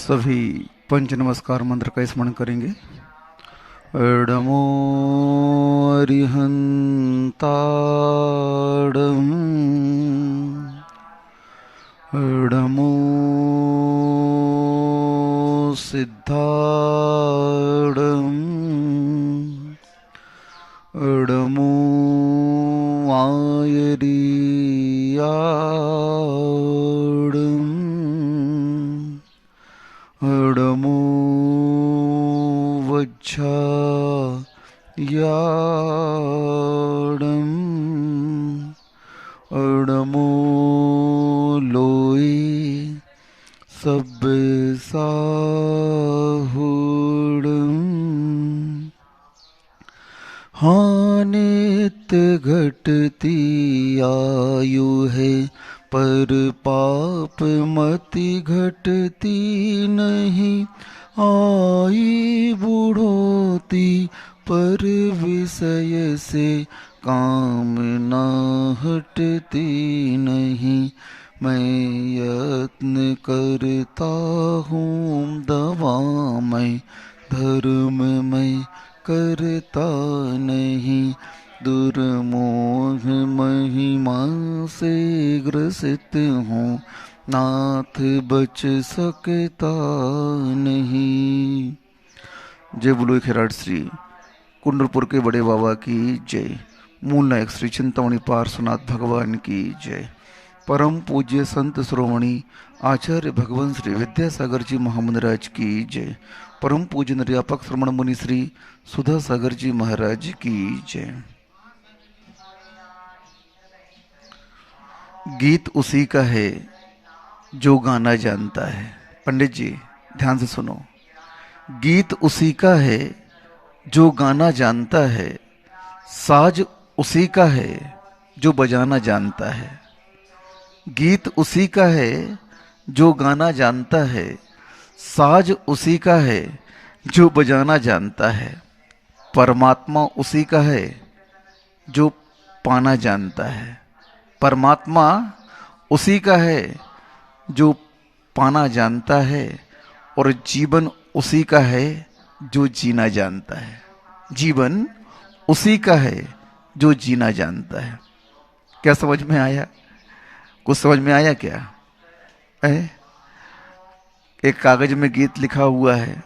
सभी पंच नमस्कार मंत्र का स्मरण करेंगे। एडमो अरिहंताडम, एडमो सिद्धाडम, एडमो आयरियाडम, एडमो वज्झायाडम, एडमो लोई सब्बेसाहुडम। हानित घटती आयु है पर पाप मति घटती नहीं, आई बूढ़ोती पर विषय से कामना हटती नहीं। मैं यत्न करता हूँ दवा मैं धर्म में करता नहीं, दुर्मोह महिमा से ग्रसित हूँ नाथ बच सकता नहीं। जय बोलो खिराट श्री कुंडलपुर के बड़े बाबा की जय। मूल नायक श्री चिंतामणि पार्श्वनाथ भगवान की जय। परम पूज्य संत श्रोमणी आचार्य भगवान श्री विद्यासागर जी महामंडराज की जय। परम पूज्य निर्यापक श्रमण मुनि श्री सुधा सागर जी महाराज की जय। गीत उसी का है जो गाना जानता है। पंडित जी ध्यान से सुनो। गीत उसी का है जो गाना जानता है, साज उसी का है जो बजाना जानता है। गीत उसी का है जो गाना जानता है, साज उसी का है जो बजाना जानता है। परमात्मा उसी का है जो पाना जानता है। परमात्मा उसी का है जो पाना जानता है, और जीवन उसी का है जो जीना जानता है। जीवन उसी का है जो जीना जानता है। क्या समझ में आया? कुछ समझ में आया क्या? एक कागज में गीत लिखा हुआ है,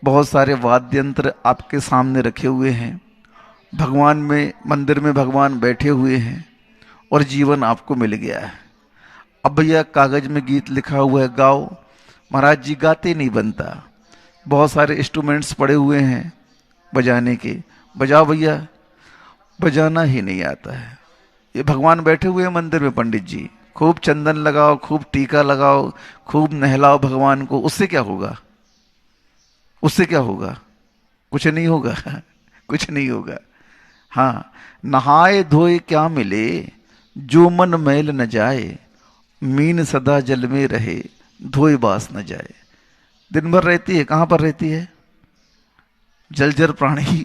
बहुत सारे वाद्य यंत्र आपके सामने रखे हुए हैं, भगवान में मंदिर में भगवान बैठे हुए हैं और जीवन आपको मिल गया है। अब भैया कागज में गीत लिखा हुआ है, गाओ। महाराज जी गाते नहीं बनता, बहुत सारे इंस्ट्रूमेंट्स पड़े हुए हैं बजाने के, बजाओ भैया, बजाना ही नहीं आता है। ये भगवान बैठे हुए हैं मंदिर में, पंडित जी खूब चंदन लगाओ, खूब टीका लगाओ, खूब नहलाओ भगवान को, उससे क्या होगा? उससे क्या होगा? कुछ नहीं होगा कुछ नहीं होगा। हाँ, नहाए धोए क्या मिले जो मन मैल न जाए, मीन सदा जल में रहे धोए बास न जाए। दिन भर रहती है, कहाँ पर रहती है? जलचर प्राणी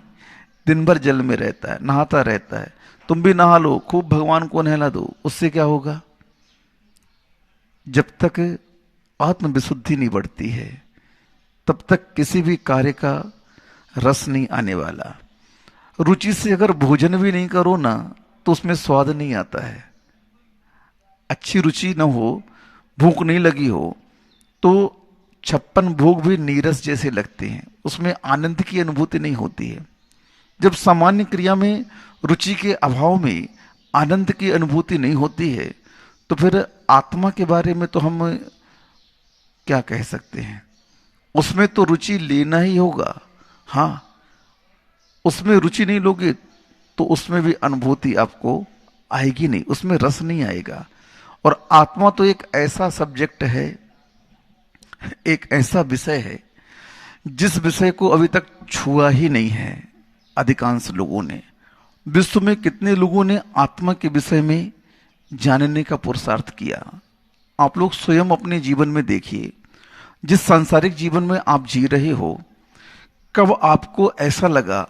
दिन भर जल में रहता है, नहाता रहता है। तुम भी नहा लो, खूब भगवान को नहला दो, उससे क्या होगा? जब तक आत्म विशुद्धि नहीं बढ़ती है तब तक किसी भी कार्य का रस नहीं आने वाला। रुचि से अगर भोजन भी नहीं करो ना तो उसमें स्वाद नहीं आता है। अच्छी रुचि न हो, भूख नहीं लगी हो तो 56 भोग भी नीरस जैसे लगते हैं, उसमें आनंद की अनुभूति नहीं होती है। जब सामान्य क्रिया में रुचि के अभाव में आनंद की अनुभूति नहीं होती है तो फिर आत्मा के बारे में तो हम क्या कह सकते हैं? उसमें तो रुचि लेना ही होगा। हाँ, उसमें रुचि नहीं लोगे तो उसमें भी अनुभूति आपको आएगी नहीं, उसमें रस नहीं आएगा। और आत्मा तो एक ऐसा सब्जेक्ट है, एक ऐसा विषय है जिस विषय को अभी तक छुआ ही नहीं है अधिकांश लोगों ने। विश्व में कितने लोगों ने आत्मा के विषय में जानने का पुरुषार्थ किया? आप लोग स्वयं अपने जीवन में देखिए, जिस सांसारिक जीवन में आप जी रहे हो, कब आपको ऐसा लगा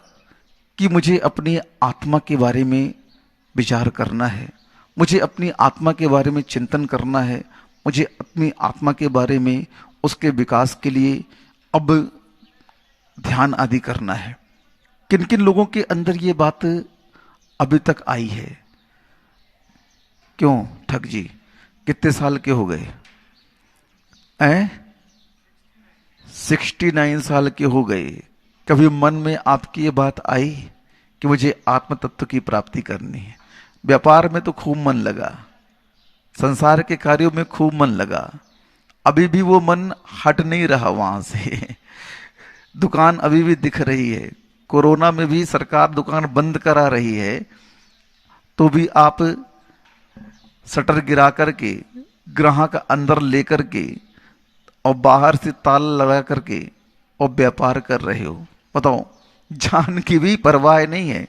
कि मुझे अपनी आत्मा के बारे में विचार करना है, मुझे अपनी आत्मा के बारे में चिंतन करना है, मुझे अपनी आत्मा के बारे में उसके विकास के लिए अब ध्यान आदि करना है। किन किन लोगों के अंदर ये बात अभी तक आई है? क्यों ठग जी, कितने साल के हो गए? 69 साल के हो गए। कभी मन में आपकी ये बात आई कि मुझे आत्म तत्व की प्राप्ति करनी है? व्यापार में तो खूब मन लगा, संसार के कार्यों में खूब मन लगा, अभी भी वो मन हट नहीं रहा वहां से। दुकान अभी भी दिख रही है, कोरोना में भी सरकार दुकान बंद करा रही है, तो भी आप शटर गिरा करके ग्राहक अंदर लेकर के और बाहर से ताला लगा करके और व्यापार कर रहे हो। बताओ, जान की भी परवाह नहीं है।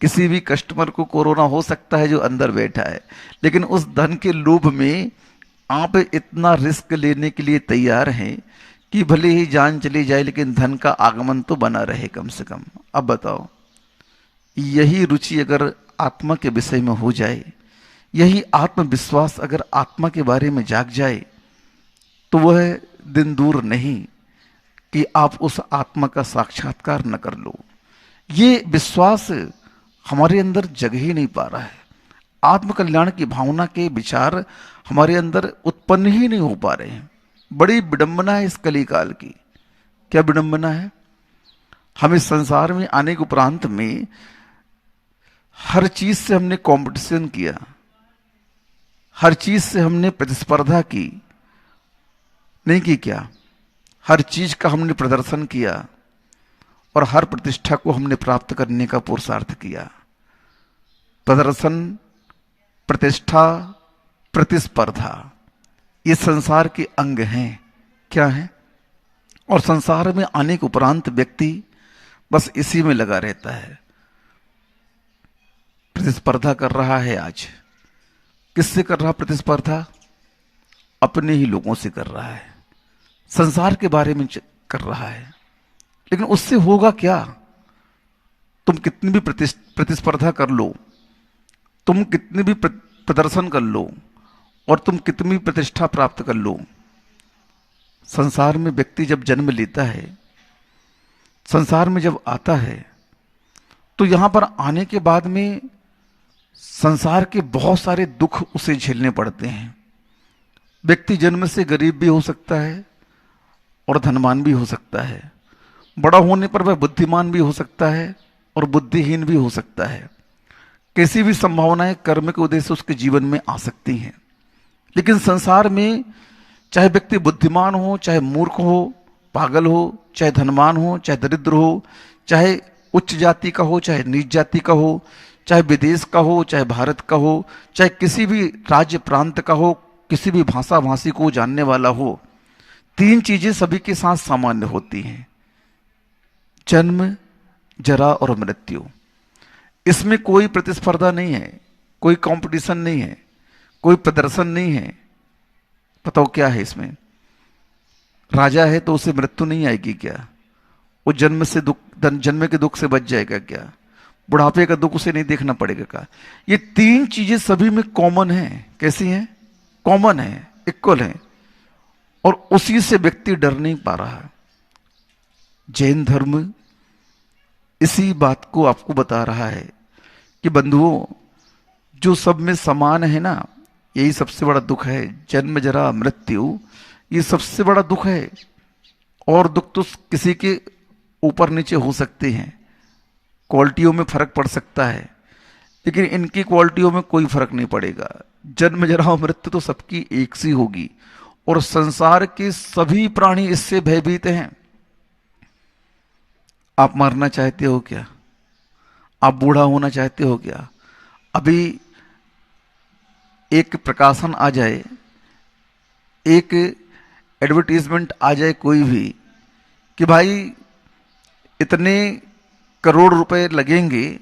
किसी भी कस्टमर को कोरोना हो सकता है जो अंदर बैठा है, लेकिन उस धन के लोभ में आप इतना रिस्क लेने के लिए तैयार हैं कि भले ही जान चली जाए लेकिन धन का आगमन तो बना रहे कम से कम। अब बताओ, यही रुचि अगर आत्मा के विषय में हो जाए, यही आत्मविश्वास अगर आत्मा के बारे में जाग जाए, तो वह दिन दूर नहीं कि आप उस आत्मा का साक्षात्कार न कर लो। ये विश्वास हमारे अंदर जग ही नहीं पा रहा है। आत्मकल्याण की भावना के विचार हमारे अंदर उत्पन्न ही नहीं हो पा रहे हैं। बड़ी विडंबना है इस कलिकाल की। क्या विडंबना है? हम इस संसार में आने के उपरांत में हर चीज से हमने कंपटीशन किया, हर चीज से हमने प्रतिस्पर्धा की, नहीं की क्या? हर चीज का हमने प्रदर्शन किया और हर प्रतिष्ठा को हमने प्राप्त करने का पुरुषार्थ किया। प्रदर्शन, प्रतिष्ठा, प्रतिस्पर्धा, ये संसार के अंग हैं। क्या है? और संसार में आने के उपरांत व्यक्ति बस इसी में लगा रहता है। प्रतिस्पर्धा कर रहा है। आज किससे कर रहा प्रतिस्पर्धा? अपने ही लोगों से कर रहा है, संसार के बारे में कर रहा है। लेकिन उससे होगा क्या? तुम कितनी भी प्रतिस्पर्धा कर लो, तुम कितनी भी प्रदर्शन कर लो और तुम कितनी भी प्रतिष्ठा प्राप्त कर लो, संसार में व्यक्ति जब जन्म लेता है, संसार में जब आता है, तो यहां पर आने के बाद में संसार के बहुत सारे दुख उसे झेलने पड़ते हैं। व्यक्ति जन्म से गरीब भी हो सकता है और धनवान भी हो सकता है। बड़ा होने पर वह बुद्धिमान भी हो सकता है और बुद्धिहीन भी हो सकता है। कैसी भी संभावनाएं कर्म के उदय से उसके जीवन में आ सकती हैं। लेकिन संसार में चाहे व्यक्ति बुद्धिमान हो, चाहे मूर्ख हो, पागल हो, चाहे धनवान हो, चाहे दरिद्र हो, चाहे उच्च जाति का हो, चाहे नीच जाति का हो, चाहे विदेश का हो, चाहे भारत का हो, चाहे किसी भी राज्य प्रांत का हो, किसी भी भाषा भाषी को जानने वाला हो, तीन चीजें सभी के साथ सामान्य होती हैं: जन्म, जरा और मृत्यु। इसमें कोई प्रतिस्पर्धा नहीं है, कोई कंपटीशन नहीं है, कोई प्रदर्शन नहीं है। बताओ क्या है इसमें? राजा है तो उसे मृत्यु नहीं आएगी क्या? वो जन्म से दुख, जन्म के दुख से बच जाएगा क्या? बुढ़ापे का दुख उसे नहीं देखना पड़ेगा क्या? ये तीन चीजें सभी में कॉमन है। कैसी हैं? कॉमन है, इक्वल है, और उसी से व्यक्ति डर नहीं पा रहा। जैन धर्म इसी बात को आपको बता रहा है कि बंधुओं, जो सब में समान है ना, यही सबसे बड़ा दुख है। जन्म, जरा, मृत्यु, ये सबसे बड़ा दुख है। और दुख तो किसी के ऊपर नीचे हो सकते हैं, क्वालिटियों में फर्क पड़ सकता है, लेकिन इनकी क्वालिटियों में कोई फर्क नहीं पड़ेगा। जन्म, जरा और मृत्यु तो सबकी एक सी होगी, और संसार के सभी प्राणी इससे भयभीत हैं। आप मरना चाहते हो क्या? आप बूढ़ा होना चाहते हो क्या? अभी एक प्रकाशन आ जाए, एक एडवर्टीजमेंट आ जाए कोई भी कि भाई इतने करोड़ रुपए लगेंगे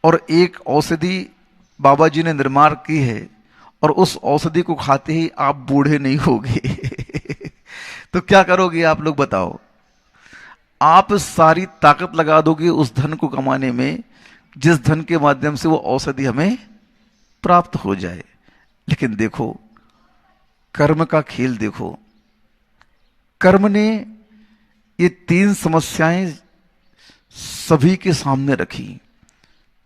और एक औषधि बाबा जी ने निर्माण की है और उस औषधि को खाते ही आप बूढ़े नहीं होगे तो क्या करोगे आप लोग बताओ? आप सारी ताकत लगा दोगे उस धन को कमाने में, जिस धन के माध्यम से वो औषधि हमें प्राप्त हो जाए। लेकिन देखो, कर्म का खेल देखो। कर्म ने ये तीन समस्याएं सभी के सामने रखी,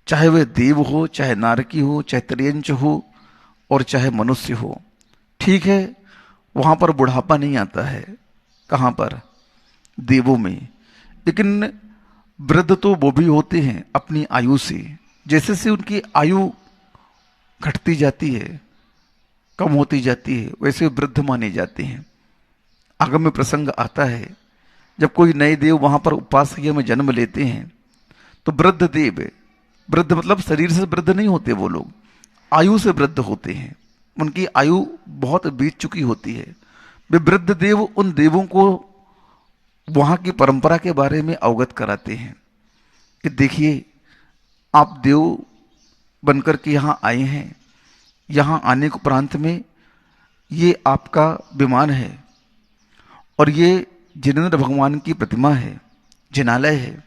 चाहे वह देव हो, चाहे नारकी हो, चाहे त्रियंच हो और चाहे मनुष्य हो। ठीक है, वहां पर बुढ़ापा नहीं आता है, कहां पर? देवों में। लेकिन वृद्ध तो वो भी होते हैं अपनी आयु से। जैसे जैसे उनकी आयु घटती जाती है, कम होती जाती है, वैसे वृद्ध माने जाते हैं। आगम में प्रसंग आता है, जब कोई नए देव वहां पर उपासकीय में जन्म लेते हैं तो वृद्ध देव, वृद्ध मतलब शरीर से वृद्ध नहीं होते वो लोग, आयु से वृद्ध होते हैं। उनकी आयु बहुत बीत चुकी होती है। वे वृद्ध देव उन देवों को वहां की परंपरा के बारे में अवगत कराते हैं कि देखिए, आप देव बनकर के यहां आए हैं, यहां आने के उपरांत में ये आपका विमान है और ये जिनेंद्र भगवान की प्रतिमा है, जिनालय है।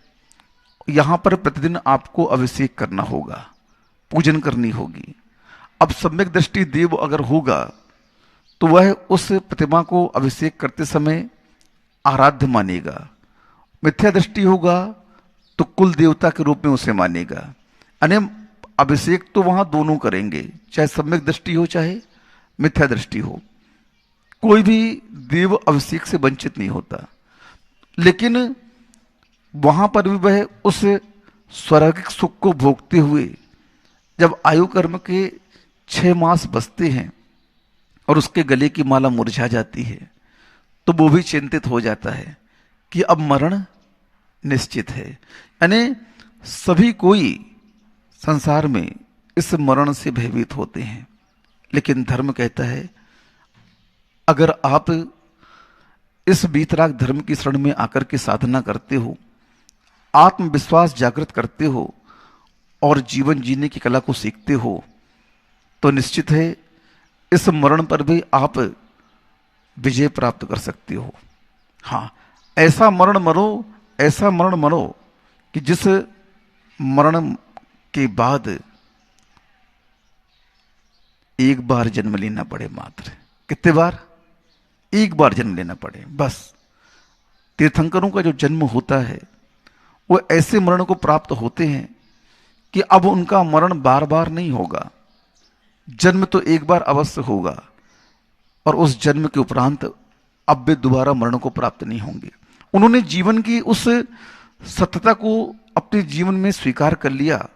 यहां पर प्रतिदिन आपको अभिषेक करना होगा, पूजन करनी होगी। अब सम्यक दृष्टि देव अगर होगा तो वह उस प्रतिमा को अभिषेक करते समय आराध्य मानेगा। मिथ्या दृष्टि होगा तो कुल देवता के रूप में उसे मानेगा। यानी अभिषेक तो वहां दोनों करेंगे, चाहे सम्यक दृष्टि हो चाहे मिथ्या दृष्टि हो। कोई भी देव अभिषेक से वंचित नहीं होता। लेकिन वहां पर भी वह उस स्वर्गिक सुख को भोगते हुए जब आयु कर्म के 6 मास बसते हैं और उसके गले की माला मुरझा जाती है तो वो भी चिंतित हो जाता है कि अब मरण निश्चित है। यानी सभी कोई संसार में इस मरण से भयभीत होते हैं। लेकिन धर्म कहता है, अगर आप इस बीतराग धर्म की शरण में आकर के साधना करते हो, आत्मविश्वास जागृत करते हो और जीवन जीने की कला को सीखते हो, तो निश्चित है इस मरण पर भी आप विजय प्राप्त कर सकते हो। हाँ, ऐसा मरण मरो, ऐसा मरण मरो कि जिस मरण के बाद एक बार जन्म लेना पड़े मात्र। कितने बार? एक बार जन्म लेना पड़े बस। तीर्थंकरों का जो जन्म होता है वो ऐसे मरण को प्राप्त होते हैं कि अब उनका मरण बार बार नहीं होगा। जन्म तो एक बार अवश्य होगा और उस जन्म के उपरांत अब वे दोबारा मरण को प्राप्त नहीं होंगे। उन्होंने जीवन की उस सत्यता को अपने जीवन में स्वीकार कर लिया।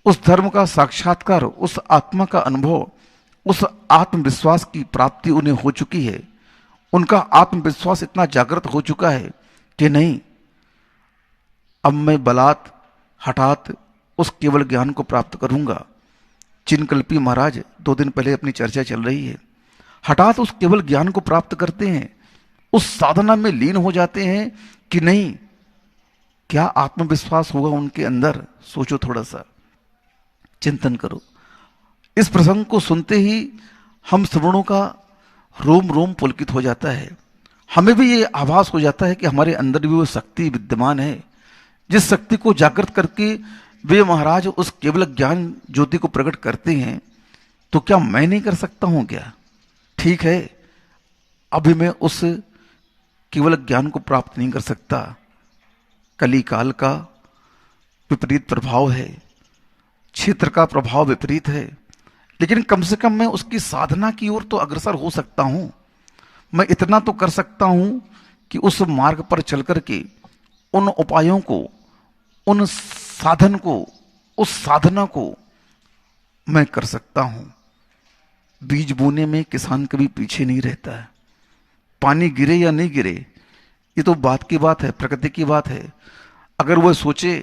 उस धर्म का साक्षात्कार, उस आत्मा का अनुभव, उस आत्मविश्वास की प्राप्ति उन्हें हो चुकी है। उनका आत्मविश्वास इतना जागृत हो चुका है कि नहीं, अब मैं बलात् हठात उस केवल ज्ञान को प्राप्त करूंगा। चिनकल्पी महाराज 2 दिन पहले अपनी चर्चा चल रही है, हठात उस केवल ज्ञान को प्राप्त करते हैं, उस साधना में लीन हो जाते हैं कि नहीं, क्या आत्मविश्वास होगा उनके अंदर? सोचो, थोड़ा सा चिंतन करो। इस प्रसंग को सुनते ही हम श्रवणों का रोम रोम पुलकित हो जाता है। हमें भी ये आभास हो जाता है कि हमारे अंदर भी वो शक्ति विद्यमान है, जिस शक्ति को जागृत करके वे महाराज उस केवल ज्ञान ज्योति को प्रकट करते हैं। तो क्या मैं नहीं कर सकता हूं क्या? ठीक है, अभी मैं उस केवल ज्ञान को प्राप्त नहीं कर सकता, कली काल का विपरीत प्रभाव है, क्षेत्र का प्रभाव विपरीत है, लेकिन कम से कम मैं उसकी साधना की ओर तो अग्रसर हो सकता हूं। मैं इतना तो कर सकता हूं कि उस मार्ग पर चल करके उन उपायों को, उन साधन को, उस साधना को मैं कर सकता हूं। बीज बोने में किसान कभी पीछे नहीं रहता है। पानी गिरे या नहीं गिरे, ये तो बात की बात है, प्रकृति की बात है। अगर वह सोचे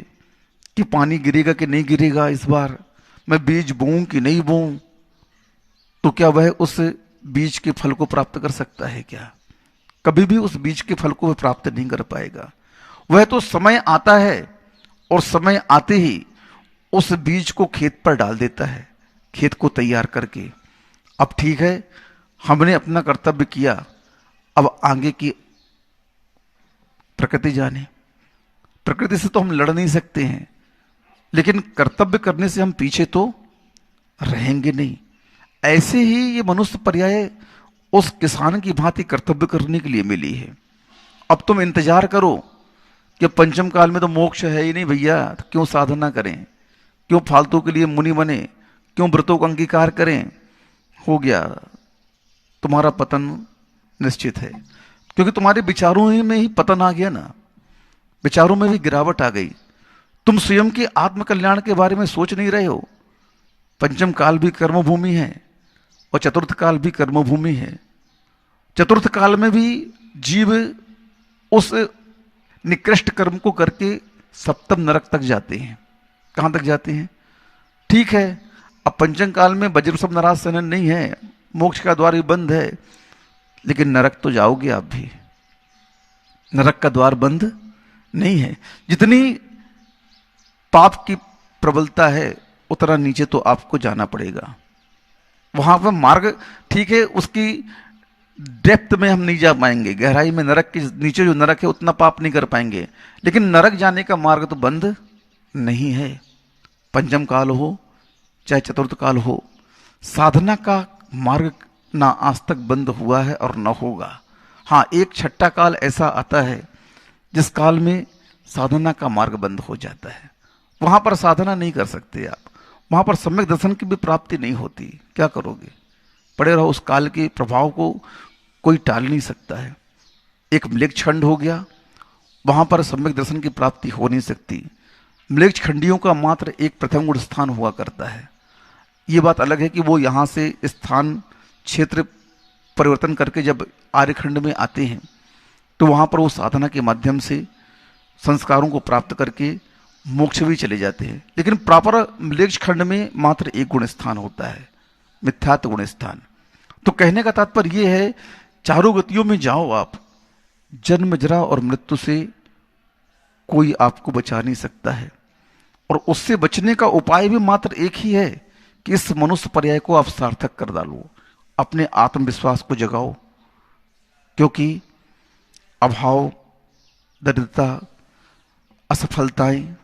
कि पानी गिरेगा कि नहीं गिरेगा, इस बार मैं बीज बोऊं कि नहीं बोऊं, तो क्या वह उस बीज के फल को प्राप्त कर सकता है क्या? कभी भी उस बीज के फल को वह प्राप्त नहीं कर पाएगा। वह तो समय आता है और समय आते ही उस बीज को खेत पर डाल देता है, खेत को तैयार करके। अब ठीक है, हमने अपना कर्तव्य किया, अब आगे की प्रकृति जाने। प्रकृति से तो हम लड़ नहीं सकते हैं, लेकिन कर्तव्य करने से हम पीछे तो रहेंगे नहीं। ऐसे ही ये मनुष्य पर्याय उस किसान की भांति कर्तव्य करने के लिए मिली है। अब तुम इंतजार करो कि पंचम काल में तो मोक्ष है ही नहीं भैया, तो क्यों साधना करें, क्यों फालतू के लिए मुनि बने, क्यों व्रतों का अंगीकार करें। हो गया, तुम्हारा पतन निश्चित है, क्योंकि तुम्हारे विचारों में ही पतन आ गया ना, विचारों में भी गिरावट आ गई। तुम स्वयं के आत्मकल्याण के बारे में सोच नहीं रहे हो। पंचम काल भी कर्मभूमि है और चतुर्थ काल भी कर्मभूमि है। चतुर्थ काल में भी जीव उस निकृष्ट कर्म को करके सप्तम नरक तक जाते हैं। कहां तक जाते हैं? ठीक है, अब पंचम काल में वज्रसम नरासनन नहीं है, मोक्ष का द्वार भी बंद है, लेकिन नरक तो जाओगे आप भी, नरक का द्वार बंद नहीं है। जितनी पाप की प्रबलता है उतना नीचे तो आपको जाना पड़ेगा। वहां पर मार्ग ठीक है, उसकी डेप्थ में हम नहीं जा पाएंगे, गहराई में, नरक के नीचे जो नरक है उतना पाप नहीं कर पाएंगे, लेकिन नरक जाने का मार्ग तो बंद नहीं है। पंचम काल हो चाहे चतुर्थ काल हो, साधना का मार्ग ना आज तक बंद हुआ है और न होगा। हाँ, एक छठा काल ऐसा आता है जिस काल में साधना का मार्ग बंद हो जाता है। वहां पर साधना नहीं कर सकते आप, वहां पर सम्यक दर्शन की भी प्राप्ति नहीं होती। क्या करोगे? पड़े रहो। उस काल के प्रभाव को कोई टाल नहीं सकता है। एक म्लेच्छ खंड हो गया, वहां पर सम्यक दर्शन की प्राप्ति हो नहीं सकती। म्लेच्छ खंडियों का मात्र एक प्रथम गुण स्थान हुआ करता है। ये बात अलग है कि वो यहाँ से स्थान क्षेत्र परिवर्तन करके जब आर्यखंड में आते हैं तो वहाँ पर वो साधना के माध्यम से संस्कारों को प्राप्त करके मोक्ष भी चले जाते हैं। लेकिन प्रॉपर म्लेच्छ खंड में मात्र एक गुण स्थान होता है, मिथ्यात्व गुण स्थान। तो कहने का तात्पर्य ये है, चारों गतियों में जाओ आप, जन्म जरा और मृत्यु से कोई आपको बचा नहीं सकता है। और उससे बचने का उपाय भी मात्र एक ही है कि इस मनुष्य पर्याय को आप सार्थक कर डालो, अपने आत्मविश्वास को जगाओ। क्योंकि अभाव, दरिद्रता, असफलताएं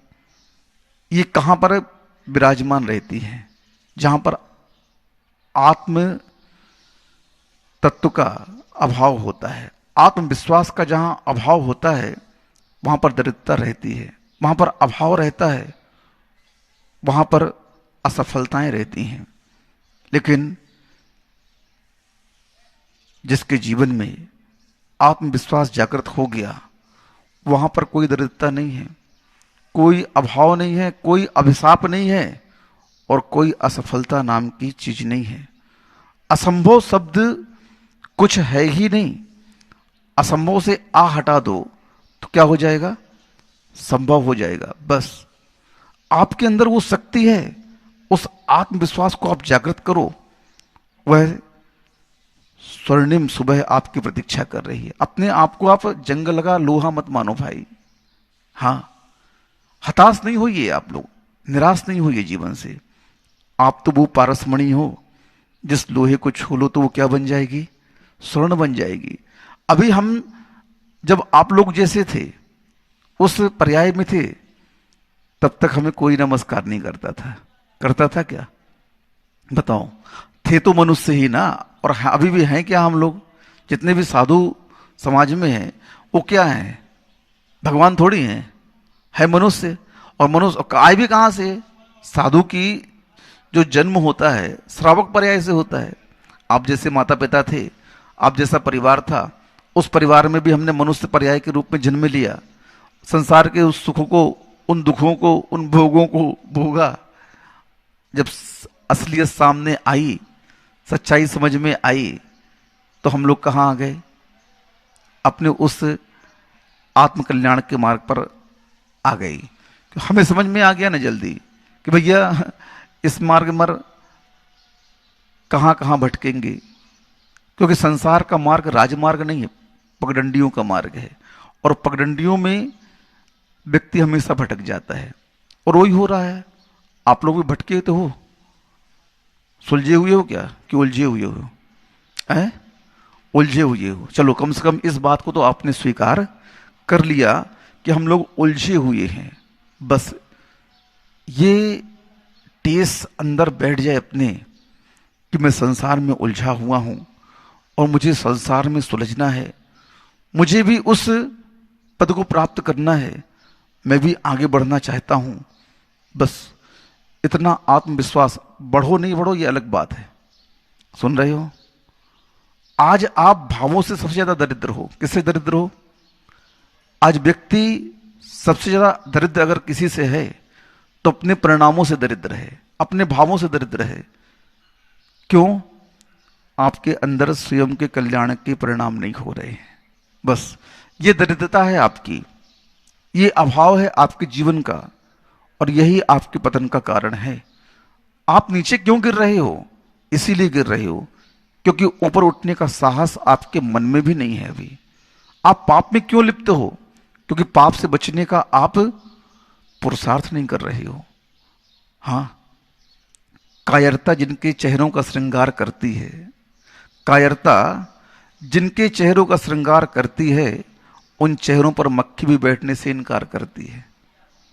ये कहां पर विराजमान रहती हैं? जहां पर आत्म तत्व का अभाव होता है, आत्मविश्वास का जहां अभाव होता है वहां पर दरिद्रता रहती है, वहां पर अभाव रहता है, वहां पर असफलताएं रहती हैं। लेकिन जिसके जीवन में आत्मविश्वास जागृत हो गया वहां पर कोई दरिद्रता नहीं है, कोई अभाव नहीं है, कोई अभिशाप नहीं है और कोई असफलता नाम की चीज नहीं है। असंभव शब्द कुछ है ही नहीं। असंभव से आ हटा दो तो क्या हो जाएगा? संभव हो जाएगा। बस आपके अंदर वो शक्ति है, उस आत्मविश्वास को आप जागृत करो। वह स्वर्णिम सुबह आपकी प्रतीक्षा कर रही है। अपने आप को आप जंग लगा लोहा मत मानो भाई। हाँ, हताश नहीं होइए आप लोग, निराश नहीं होइए जीवन से। आप तो वो पारसमणि हो जिस लोहे को छू लो तो वो क्या बन जाएगी? स्वर्ण बन जाएगी। अभी हम जब आप लोग जैसे थे, उस पर्याय में थे, तब तक हमें कोई नमस्कार नहीं करता था। करता था क्या? बताओ। थे तो मनुष्य ही ना। और अभी भी हैं क्या हम लोग? जितने भी साधु समाज में हैं वो क्या हैं? भगवान थोड़ी हैं, है मनुष्य। और मनुष्य आए भी कहां से? साधु की जो जन्म होता है श्रावक पर्याय से होता है। आप जैसे माता पिता थे, आप जैसा परिवार था, उस परिवार में भी हमने मनुष्य पर्याय के रूप में जन्म लिया। संसार के उस सुखों को, उन दुखों को, उन भोगों को भोगा। जब असलियत सामने आई, सच्चाई समझ में आई, तो हम लोग कहाँ आ गए? अपने उस आत्मकल्याण के मार्ग पर आ गई। तो हमें समझ में आ गया ना जल्दी कि भैया इस मार्ग पर कहाँ कहाँ भटकेंगे। क्योंकि संसार का मार्ग राजमार्ग नहीं है, पगडंडियों का मार्ग है। और पगडंडियों में व्यक्ति हमेशा भटक जाता है। और वही हो रहा है। आप लोग भी भटके तो हो, सुलझे हुए हो क्या कि उलझे हुए हो? हैं? उलझे हुए हो। चलो, कम से कम इस बात को तो आपने स्वीकार कर लिया कि हम लोग उलझे हुए हैं। बस ये टेस अंदर बैठ जाए अपने कि मैं संसार में उलझा हुआ हूं और मुझे संसार में सुलझना है। मुझे भी उस पद को प्राप्त करना है, मैं भी आगे बढ़ना चाहता हूं, बस इतना आत्मविश्वास। बढ़ो नहीं बढ़ो ये अलग बात है। सुन रहे हो? आज आप भावों से सबसे ज्यादा दरिद्र हो। किससे दरिद्र हो? आज व्यक्ति सबसे ज्यादा दरिद्र अगर किसी से है तो अपने परिणामों से दरिद्र है, अपने भावों से दरिद्र है। क्यों? आपके अंदर स्वयं के कल्याण के परिणाम नहीं हो रहे हैं। बस ये दरिद्रता है आपकी, ये अभाव है आपके जीवन का, और यही आपके पतन का कारण है। आप नीचे क्यों गिर रहे हो? इसीलिए गिर रहे हो क्योंकि ऊपर उठने का साहस आपके मन में भी नहीं है अभी। आप पाप में क्यों लिप्त हो? क्योंकि पाप से बचने का आप पुरुषार्थ नहीं कर रहे हो। हां, कायरता जिनके चेहरों का श्रृंगार करती है, कायरता जिनके चेहरों का श्रृंगार करती है, उन चेहरों पर मक्खी भी बैठने से इनकार करती है।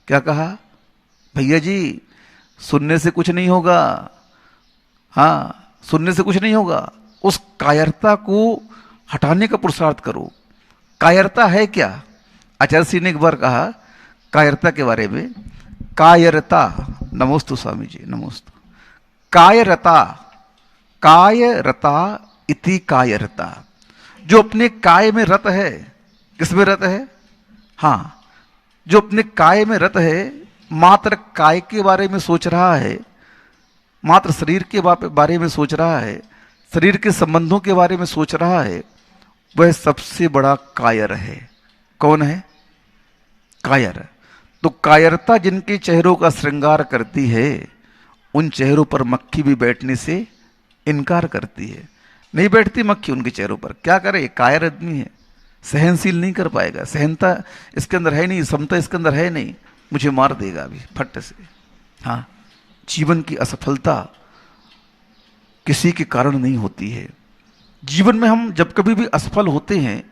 क्या कहा? भैया जी सुनने से कुछ नहीं होगा। हां, सुनने से कुछ नहीं होगा। उस कायरता को हटाने का पुरुषार्थ करो। कायरता है क्या? आचार्य सिंह ने एक बार कहा कायरता के बारे में, कायरता, नमोस्तु स्वामी जी, नमोस्तु। कायरता, कायरता इति कायरता, जो अपने काय में रत है। किसमें रत है? हां, जो अपने काय में रत है, मात्र काय के बारे में सोच रहा है, मात्र शरीर के बारे में सोच रहा है, शरीर के संबंधों के बारे में सोच रहा है, वह सबसे बड़ा कायर है। कौन है? कायर। तो कायरता जिनके चेहरों का श्रृंगार करती है, उन चेहरों पर मक्खी भी बैठने से इनकार करती है। नहीं बैठती मक्खी उनके चेहरों पर। क्या करे? कायर आदमी है, सहनशील नहीं कर पाएगा। सहनता इसके अंदर है नहीं, समता इसके अंदर है नहीं, मुझे मार देगा अभी फट से। हाँ, जीवन की असफलता किसी के कारण नहीं होती है। जीवन में हम जब कभी भी असफल होते हैं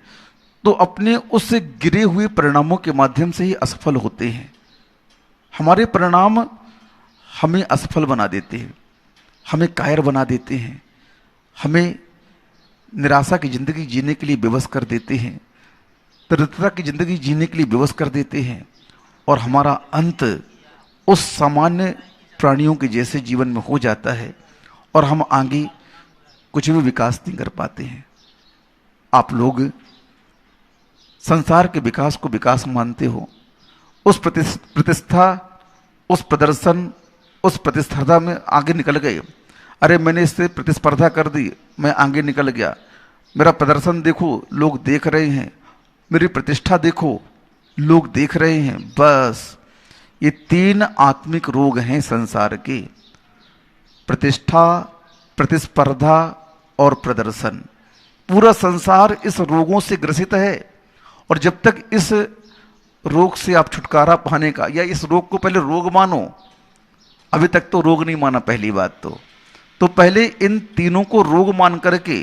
तो अपने उस गिरे हुए परिणामों के माध्यम से ही असफल होते हैं। हमारे परिणाम हमें असफल बना देते हैं, हमें कायर बना देते हैं, हमें निराशा की जिंदगी जीने के लिए विवश कर देते हैं, दरिद्रता की जिंदगी जीने के लिए विवश कर देते हैं, और हमारा अंत उस सामान्य प्राणियों के जैसे जीवन में हो जाता है और हम आगे कुछ भी विकास नहीं कर पाते हैं। आप लोग संसार के विकास को विकास मानते हो, उस प्रतिष्ठा, उस प्रदर्शन, उस प्रतिस्पर्धा में आगे निकल गए। अरे मैंने इससे प्रतिस्पर्धा कर दी, मैं आगे निकल गया, मेरा प्रदर्शन देखो लोग देख रहे हैं, मेरी प्रतिष्ठा देखो लोग देख रहे हैं। बस ये तीन आत्मिक रोग हैं संसार के, प्रतिष्ठा, प्रतिस्पर्धा और प्रदर्शन। पूरा संसार इस रोगों से ग्रसित है, और जब तक इस रोग से आप छुटकारा पाने का, या इस रोग को पहले रोग मानो, अभी तक तो रोग नहीं माना पहली बात तो पहले इन तीनों को रोग मान करके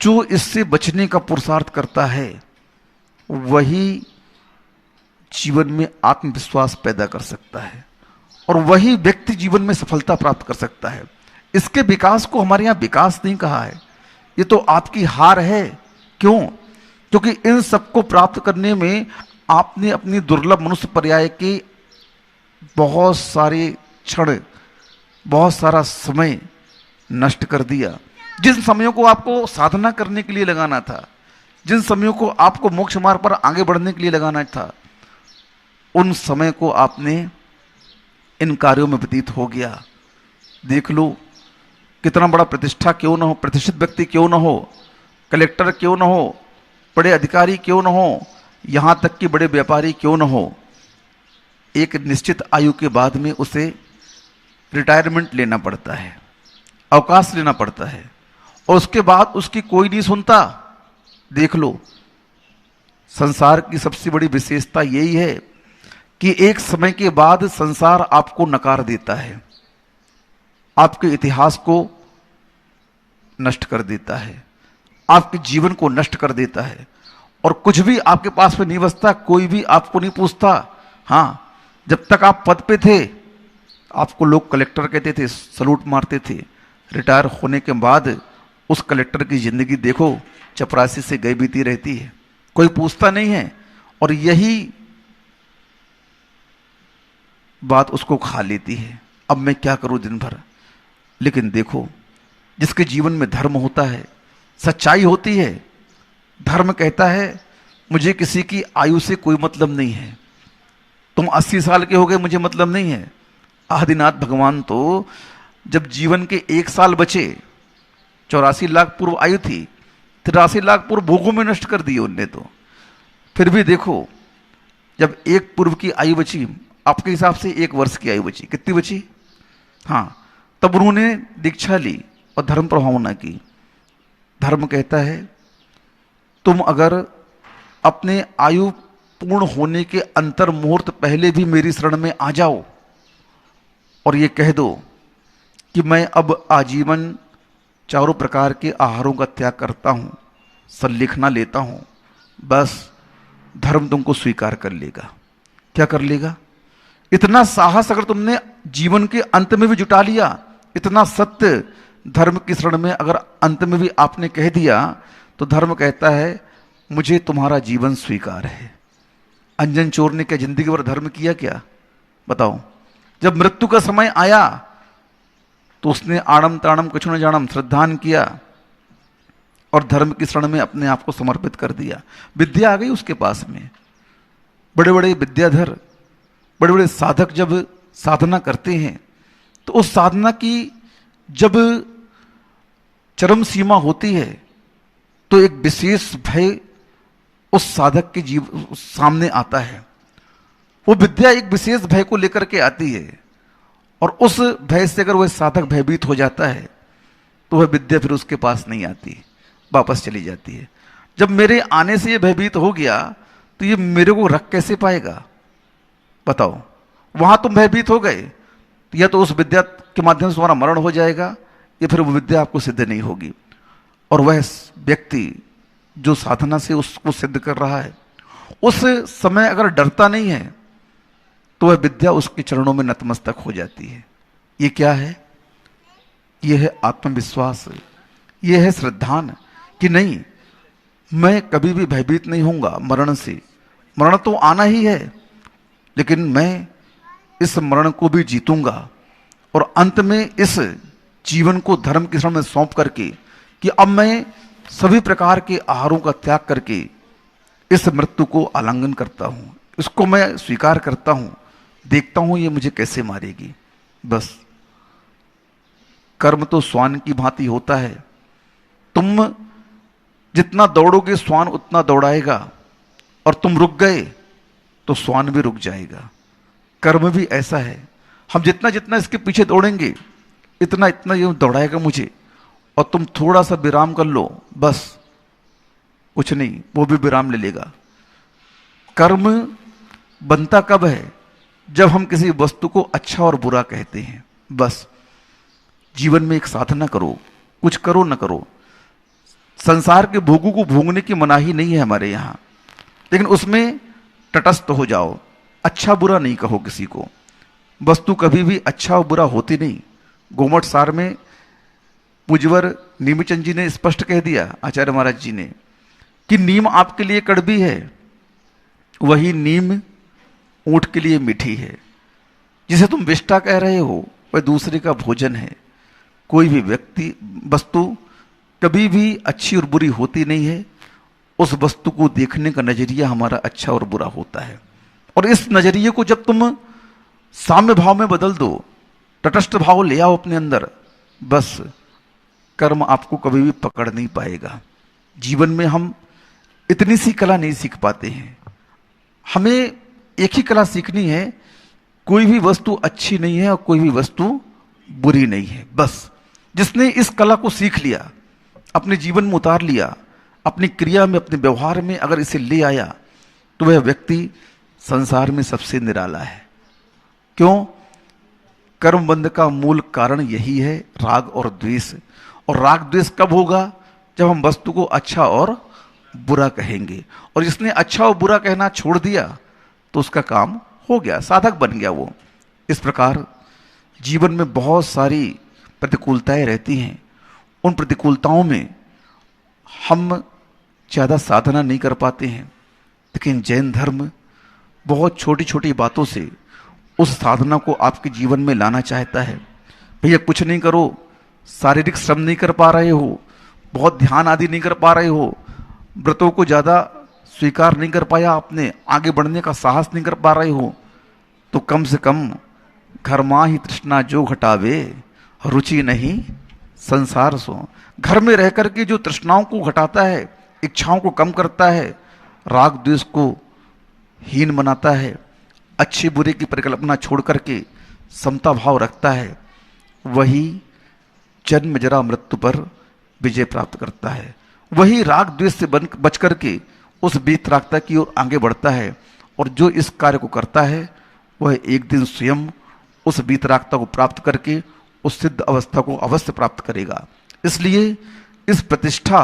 जो इससे बचने का पुरुषार्थ करता है, वही जीवन में आत्मविश्वास पैदा कर सकता है, और वही व्यक्ति जीवन में सफलता प्राप्त कर सकता है। इसके विकास को हमारे यहाँ विकास नहीं कहा है, ये तो आपकी हार है। क्यों? क्योंकि इन सबको प्राप्त करने में आपने अपनी दुर्लभ मनुष्य पर्याय के बहुत सारे क्षण, बहुत सारा समय नष्ट कर दिया। जिन समयों को आपको साधना करने के लिए लगाना था, जिन समयों को आपको मोक्ष मार्ग पर आगे बढ़ने के लिए लगाना था, उन समय को आपने इन कार्यों में व्यतीत हो गया। देख लो, कितना बड़ा प्रतिष्ठा क्यों ना हो, प्रतिष्ठित व्यक्ति क्यों ना हो, कलेक्टर क्यों ना हो, बड़े अधिकारी क्यों ना हो, यहां तक कि बड़े व्यापारी क्यों ना हो, एक निश्चित आयु के बाद में उसे रिटायरमेंट लेना पड़ता है, अवकाश लेना पड़ता है, और उसके बाद उसकी कोई नहीं सुनता। देख लो, संसार की सबसे बड़ी विशेषता यही है कि एक समय के बाद संसार आपको नकार देता है, आपके इतिहास को नष्ट कर देता है, आपके जीवन को नष्ट कर देता है, और कुछ भी आपके पास में नहीं बचता, कोई भी आपको नहीं पूछता। हां, जब तक आप पद पे थे आपको लोग कलेक्टर कहते थे, सलूट मारते थे। रिटायर होने के बाद उस कलेक्टर की जिंदगी देखो, चपरासी से गई बीती रहती है, कोई पूछता नहीं है, और यही बात उसको खा लेती है। अब मैं क्या करूं दिन भर। लेकिन देखो, जिसके जीवन में धर्म होता है, सच्चाई होती है, धर्म कहता है मुझे किसी की आयु से कोई मतलब नहीं है। तुम 80 साल के हो गए, मुझे मतलब नहीं है। आदिनाथ भगवान तो जब जीवन के 1 साल बचे, 84 लाख पूर्व आयु थी, 83 लाख पूर्व भोगों में नष्ट कर दिए उनने तो। फिर भी देखो, जब एक पूर्व की आयु बची, आपके हिसाब से 1 वर्ष की आयु बची, कितनी बची? हाँ, तब उन्होंने दीक्षा ली और धर्म प्रभावना की। धर्म कहता है तुम अगर अपने आयु पूर्ण होने के अंतर मुहूर्त पहले भी मेरी शरण में आ जाओ और ये कह दो कि मैं अब आजीवन चारों प्रकार के आहारों का त्याग करता हूं, संलिखना लेता हूं, बस धर्म तुमको स्वीकार कर लेगा। क्या कर लेगा? इतना साहस अगर तुमने जीवन के अंत में भी जुटा लिया, इतना सत्य धर्म की शरण में अगर अंत में भी आपने कह दिया, तो धर्म कहता है मुझे तुम्हारा जीवन स्वीकार है। अंजन चोर ने क्या जिंदगी भर धर्म किया क्या? बताओ। जब मृत्यु का समय आया तो उसने आड़म ताड़म कुछ न जानम श्रद्धान किया और धर्म की शरण में अपने आप को समर्पित कर दिया। विद्या आ गई उसके पास में। बड़े बड़े विद्याधर, बड़े बड़े साधक जब साधना करते हैं तो उस साधना की जब चरम सीमा होती है तो एक विशेष भय उस साधक के सामने आता है। वो विद्या एक विशेष भय को लेकर के आती है और उस भय से अगर वह साधक भयभीत हो जाता है तो वह विद्या फिर उसके पास नहीं आती, वापस चली जाती है। जब मेरे आने से ये भयभीत हो गया तो ये मेरे को रख कैसे पाएगा? बताओ। वहां तुम भयभीत हो गए, या तो उस विद्या के माध्यम से तुम्हारा मरण हो जाएगा या फिर वो विद्या आपको सिद्ध नहीं होगी। और वह व्यक्ति जो साधना से उसको सिद्ध कर रहा है, उस समय अगर डरता नहीं है तो वह विद्या उसके चरणों में नतमस्तक हो जाती है। ये क्या है? यह है आत्मविश्वास, यह है श्रद्धान कि नहीं, मैं कभी भी भयभीत नहीं होऊंगा मरण से। मरण तो आना ही है, लेकिन मैं इस मरण को भी जीतूंगा और अंत में इस जीवन को धर्म की शरण में सौंप करके कि अब मैं सभी प्रकार के आहारों का त्याग करके इस मृत्यु को आलिंगन करता हूं, इसको मैं स्वीकार करता हूं, देखता हूं ये मुझे कैसे मारेगी। बस कर्म तो श्वान की भांति होता है। तुम जितना दौड़ोगे श्वान उतना दौड़ाएगा, और तुम रुक गए तो श्वान भी रुक जाएगा। कर्म भी ऐसा है, हम जितना जितना इसके पीछे दौड़ेंगे इतना इतना ये दौड़ाएगा मुझे, और तुम थोड़ा सा विराम कर लो, बस कुछ नहीं, वो भी विराम ले लेगा। कर्म बनता कब है? जब हम किसी वस्तु को अच्छा और बुरा कहते हैं। बस जीवन में एक साधना करो, कुछ करो न करो, संसार के भोगों को भोगने की मनाही नहीं है हमारे यहां, लेकिन उसमें तटस्थ हो जाओ। अच्छा बुरा नहीं कहो किसी को। वस्तु कभी भी अच्छा और बुरा होती नहीं। गोमट सार में पूज्यवर नीमचंद जी ने स्पष्ट कह दिया, आचार्य महाराज जी ने, कि नीम आपके लिए कड़वी है, वही नीम ऊंट के लिए मीठी है। जिसे तुम विष्टा कह रहे हो वह दूसरे का भोजन है। कोई भी व्यक्ति वस्तु कभी भी अच्छी और बुरी होती नहीं है। उस वस्तु को देखने का नजरिया हमारा अच्छा और बुरा होता है, और इस नजरिए को जब तुम साम्य भाव में बदल दो, तटस्थ भाव ले आओ अपने अंदर, बस कर्म आपको कभी भी पकड़ नहीं पाएगा। जीवन में हम इतनी सी कला नहीं सीख पाते हैं। हमें एक ही कला सीखनी है, कोई भी वस्तु अच्छी नहीं है और कोई भी वस्तु बुरी नहीं है। बस जिसने इस कला को सीख लिया, अपने जीवन में उतार लिया, अपनी क्रिया में, अपने व्यवहार में अगर इसे ले आया, तो वह व्यक्ति संसार में सबसे निराला है। क्यों? कर्म बंध का मूल कारण यही है, राग और द्वेष। और राग द्वेष कब होगा? जब हम वस्तु को अच्छा और बुरा कहेंगे। और जिसने अच्छा और बुरा कहना छोड़ दिया तो उसका काम हो गया, साधक बन गया वो। इस प्रकार जीवन में बहुत सारी प्रतिकूलताएं रहती हैं। उन प्रतिकूलताओं में हम ज़्यादा साधना नहीं कर पाते हैं, लेकिन जैन धर्म बहुत छोटी छोटी बातों से उस साधना को आपके जीवन में लाना चाहता है। भैया कुछ नहीं करो, शारीरिक श्रम नहीं कर पा रहे हो, बहुत ध्यान आदि नहीं कर पा रहे हो, व्रतों को ज़्यादा स्वीकार नहीं कर पाया आपने, आगे बढ़ने का साहस नहीं कर पा रहे हो, तो कम से कम घर माँ ही तृष्णा जो घटावे, रुचि नहीं संसार सो। घर में रह करके जो तृष्णाओं को घटाता है, इच्छाओं को कम करता है, राग द्वेष को हीन बनाता है, अच्छे बुरे की परिकल्पना छोड़ करके समता भाव रखता है, वही जन्म जरा मृत्यु पर विजय प्राप्त करता है। वही राग द्वेष से बच करके उस वीतरागता की ओर आगे बढ़ता है। और जो इस कार्य को करता है वह एक दिन स्वयं उस वीतरागता को प्राप्त करके उस सिद्ध अवस्था को अवश्य प्राप्त करेगा। इसलिए इस प्रतिष्ठा,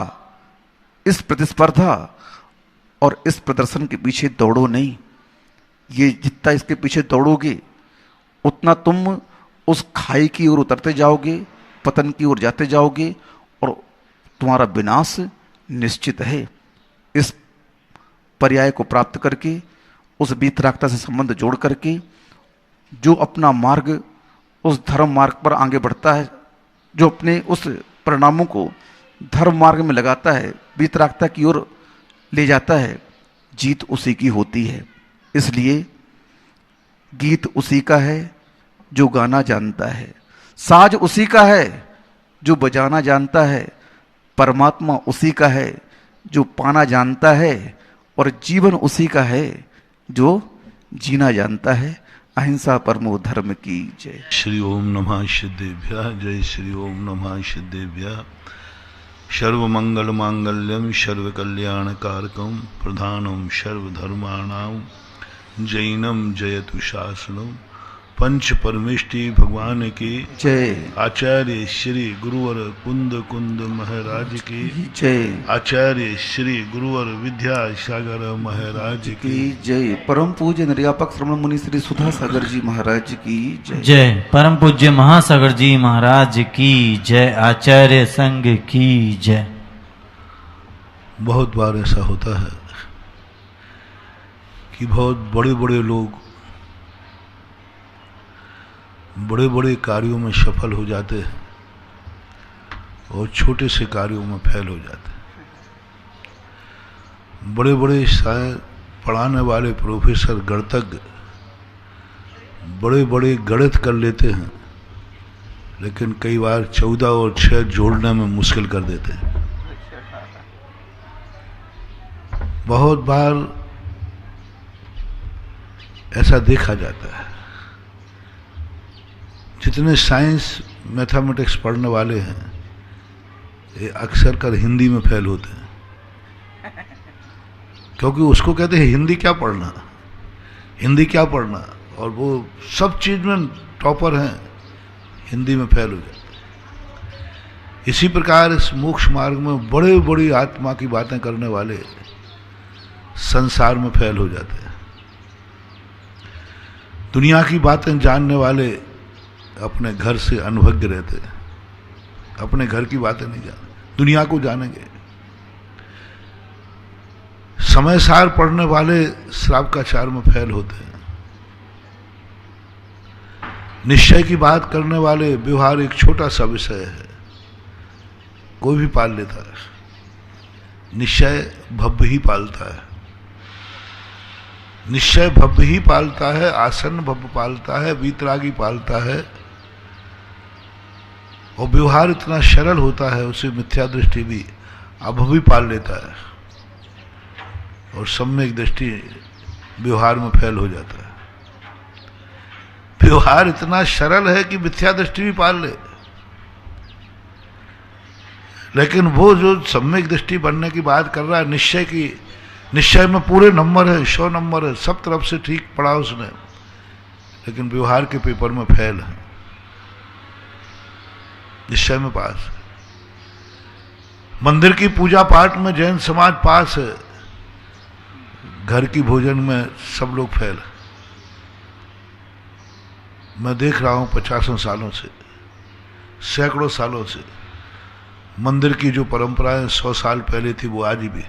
इस प्रतिस्पर्धा और इस प्रदर्शन के पीछे दौड़ो नहीं। ये जितना इसके पीछे दौड़ोगे उतना तुम उस खाई की ओर उतरते जाओगे, पतन की ओर जाते जाओगे और तुम्हारा विनाश निश्चित है। इस पर्याय को प्राप्त करके, उस वीतरागता से संबंध जोड़ करके जो अपना मार्ग उस धर्म मार्ग पर आगे बढ़ता है, जो अपने उस परिणामों को धर्म मार्ग में लगाता है, वीतरागता की ओर ले जाता है, जीत उसी की होती है। इसलिए गीत उसी का है जो गाना जानता है, साज उसी का है जो बजाना जानता है, परमात्मा उसी का है जो पाना जानता है, और जीवन उसी का है जो जीना जानता है। अहिंसा परमो धर्म की जय। श्री ओम नमः सिद्धेभ्यः। जय श्री ओम नमः सिद्धेभ्यः। सर्वमंगल मांगल्यम सर्वकल्याणकारकम प्रधानम सर्वधर्माणां जैनम जयतु शासनम। पंच परमेष्टि भगवान की जय। आचार्य श्री गुरुवर कुंद कुंद महाराज की जय। आचार्य श्री गुरुवर विद्यासागर महाराज की जय। परम पूज्य निर्यापक श्रमण मुनि श्री सुधा सागर जी महाराज की जय। जय। परम पूज्य महासागर जी महाराज की जय। आचार्य संघ की जय। बहुत बार ऐसा होता है कि बहुत बड़े बड़े लोग बड़े बड़े कार्यों में सफल हो जाते हैं और छोटे से कार्यों में फेल हो जाते हैं। बड़े बड़े शायद पढ़ाने वाले प्रोफेसर गणितज्ञ बड़े बड़े गणित कर लेते हैं, लेकिन कई बार 14 और 6 जोड़ने में मुश्किल कर देते हैं। बहुत बार ऐसा देखा जाता है। जितने साइंस मैथमेटिक्स पढ़ने वाले हैं ये अक्सर कर हिंदी में फेल होते हैं, क्योंकि उसको कहते हैं हिंदी क्या पढ़ना, हिंदी क्या पढ़ना, और वो सब चीज में टॉपर हैं, हिंदी में फेल हो जाते हैं। इसी प्रकार इस मोक्ष मार्ग में बड़े बड़ी आत्मा की बातें करने वाले संसार में फेल हो जाते हैं। दुनिया की बातें जानने वाले अपने घर से अनभिज्ञ रहते हैं, अपने घर की बातें नहीं जानते, दुनिया को जानेंगे। समय सार पढ़ने वाले श्रावकाचार में फेल होते हैं। निश्चय की बात करने वाले, व्यवहार एक छोटा सा विषय है, कोई भी पाल लेता है। निश्चय भव्य ही पालता है, निश्चय भव्य ही पालता है, आसन भव्य पालता है, वीतरागी पालता है, और व्यवहार इतना सरल होता है उसे मिथ्या दृष्टि भी अभवी पाल लेता है, और सम्यक दृष्टि व्यवहार में फेल हो जाता है। व्यवहार इतना सरल है कि मिथ्या दृष्टि भी पाल ले, लेकिन वो जो सम्यक दृष्टि बनने की बात कर रहा है, निश्चय की, निश्चय में पूरे नंबर है, 100 नंबर है, सब तरफ से ठीक पढ़ा उसने, लेकिन व्यवहार के पेपर में फेल है, निश्चय में पास। मंदिर की पूजा पाठ में जैन समाज पास है, घर की भोजन में सब लोग फेल है। मैं देख रहा हूं 50 सालों से, सैकड़ों सालों से मंदिर की जो परंपराएं 100 साल पहले थी वो आज भी।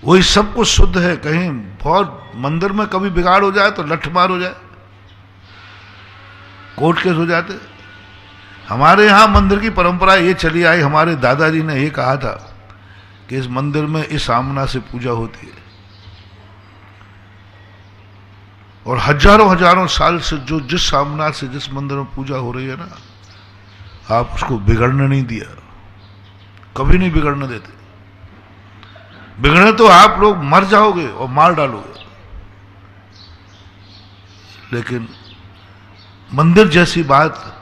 वही सब कुछ शुद्ध है। कहीं बहुत मंदिर में कभी बिगाड़ हो जाए तो लठमार हो जाए, कोर्ट केस हो जाते। हमारे यहां मंदिर की परंपरा ये चली आई, हमारे दादाजी ने ये कहा था कि इस मंदिर में इस आमना से पूजा होती है, और हजारों हजारों साल से जो जिस आमना से जिस मंदिर में पूजा हो रही है ना, आप उसको बिगड़ने नहीं दिया, कभी नहीं बिगड़ने देते। बिगड़ने तो आप लोग मर जाओगे और मार डालोगे, लेकिन मंदिर जैसी बात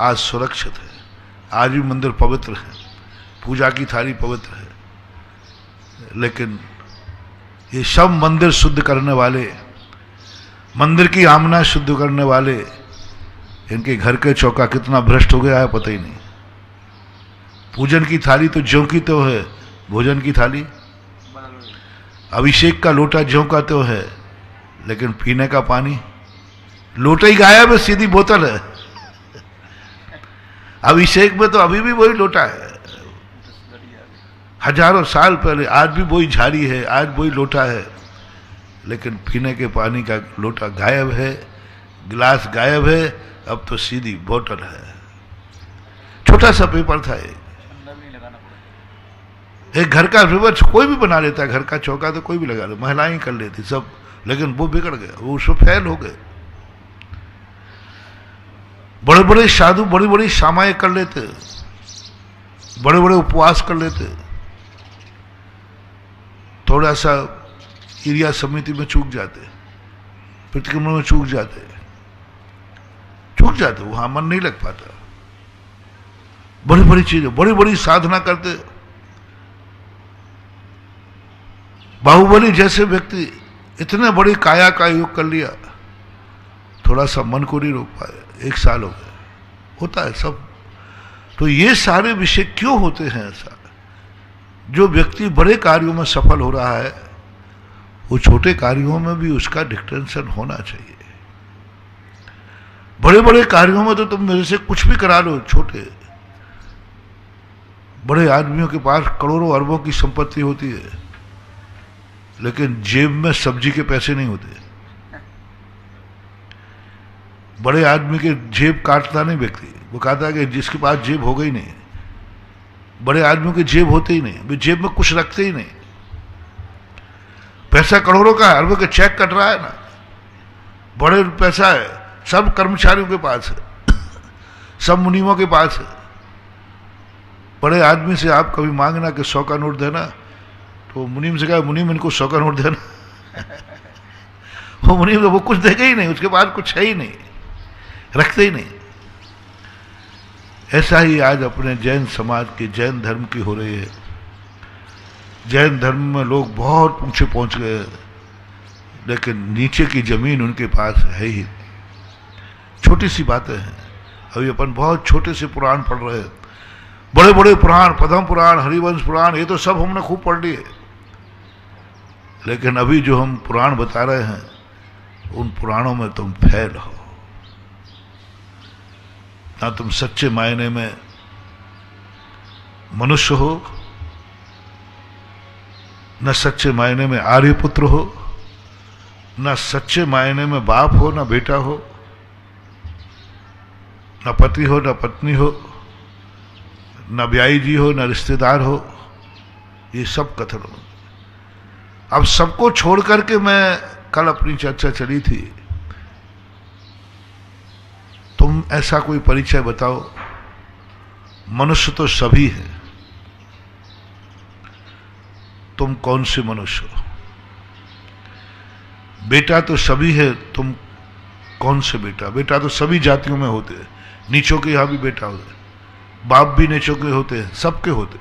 आज सुरक्षित है। आज भी मंदिर पवित्र है, पूजा की थाली पवित्र है, लेकिन ये सब मंदिर शुद्ध करने वाले, मंदिर की आमना शुद्ध करने वाले, इनके घर के चौका कितना भ्रष्ट हो गया है पता ही नहीं। पूजन की थाली तो ज्यों की तो है, भोजन की थाली, अभिषेक का लोटा ज्यों का तो है, लेकिन पीने का पानी, लोटा ही गायब है, सीधी बोतल है। अभिषेक में तो अभी भी वही लोटा है, हजारों साल पहले, आज भी वही झाड़ी है, आज वही लोटा है, लेकिन पीने के पानी का लोटा गायब है, गिलास गायब है, अब तो सीधी बोतल है। छोटा सा पेपर था एक घर का रिवर्स कोई भी बना लेता है, घर का चौका तो कोई भी लगा ले, महिलाएं कर लेती सब, लेकिन वो बिगड़ गया, वो उसमें फैल हो गए। बड़े बड़े साधु बड़ी बड़ी सामाएं कर लेते, बड़े बड़े उपवास कर लेते, थोड़ा सा एरिया समिति में चूक जाते, प्रतिक्रमण में चूक जाते, वहां मन नहीं लग पाता। बड़ी बड़ी चीजें, बड़ी बड़ी साधना करते। बाहुबली जैसे व्यक्ति इतने बड़ी काया का योग कर लिया, थोड़ा सा मन को नहीं रोक पाए, 1 साल हो गया, होता है सब। तो ये सारे विषय क्यों होते हैं ऐसा? जो व्यक्ति बड़े कार्यों में सफल हो रहा है, वो छोटे कार्यों में भी उसका डिक्टेंशन होना चाहिए। बड़े बड़े कार्यों में तो तुम मेरे से कुछ भी करा लो, छोटे बड़े आदमियों के पास करोड़ों अरबों की संपत्ति होती है, लेकिन जेब में सब्जी के पैसे नहीं होते। बड़े आदमी के जेब काटता नहीं व्यक्ति, वो कहता है कि जिसके पास जेब हो गई नहीं। बड़े आदमियों की जेब होते ही नहीं, वे जेब में कुछ रखते ही नहीं। पैसा करोड़ों का है, अरबों के चेक कट रहा है ना, बड़े पैसा है, सब कर्मचारियों के पास है, सब मुनीमों के पास है। बड़े आदमी से आप कभी मांगना कि 100 का नोट देना, तो मुनीम से कहा मुनीम इनको 100 का नोट देना। वो मुनीम वो कुछ देगा ही नहीं, उसके पास कुछ है ही नहीं, रखते ही नहीं। ऐसा ही आज अपने जैन समाज की, जैन धर्म की हो रही है। जैन धर्म में लोग बहुत ऊंचे पहुंच गए, लेकिन नीचे की जमीन उनके पास है ही। छोटी सी बातें हैं, अभी अपन बहुत छोटे से पुराण पढ़ रहे हैं। बड़े बड़े पुराण, पद्म पुराण, हरिवंश पुराण, ये तो सब हमने खूब पढ़ लिए, लेकिन अभी जो हम पुराण बता रहे हैं, उन पुराणों में तुम फेल हो। ना तुम सच्चे मायने में मनुष्य हो, न सच्चे मायने में आर्यपुत्र हो, न सच्चे मायने में बाप हो, न बेटा हो, न पति हो, न पत्नी हो, न ब्याई जी हो, न रिश्तेदार हो। ये सब कथन हो। अब सबको छोड़ करके मैं कल अपनी चर्चा चली थी, तुम ऐसा कोई परिचय बताओ। मनुष्य तो सभी है, तुम कौन से मनुष्य हो? बेटा तो सभी है, तुम कौन से बेटा? बेटा तो सभी जातियों में होते हैं, नीचों के यहां भी बेटा होते हैं, बाप भी नीचों के होते हैं, सबके होते,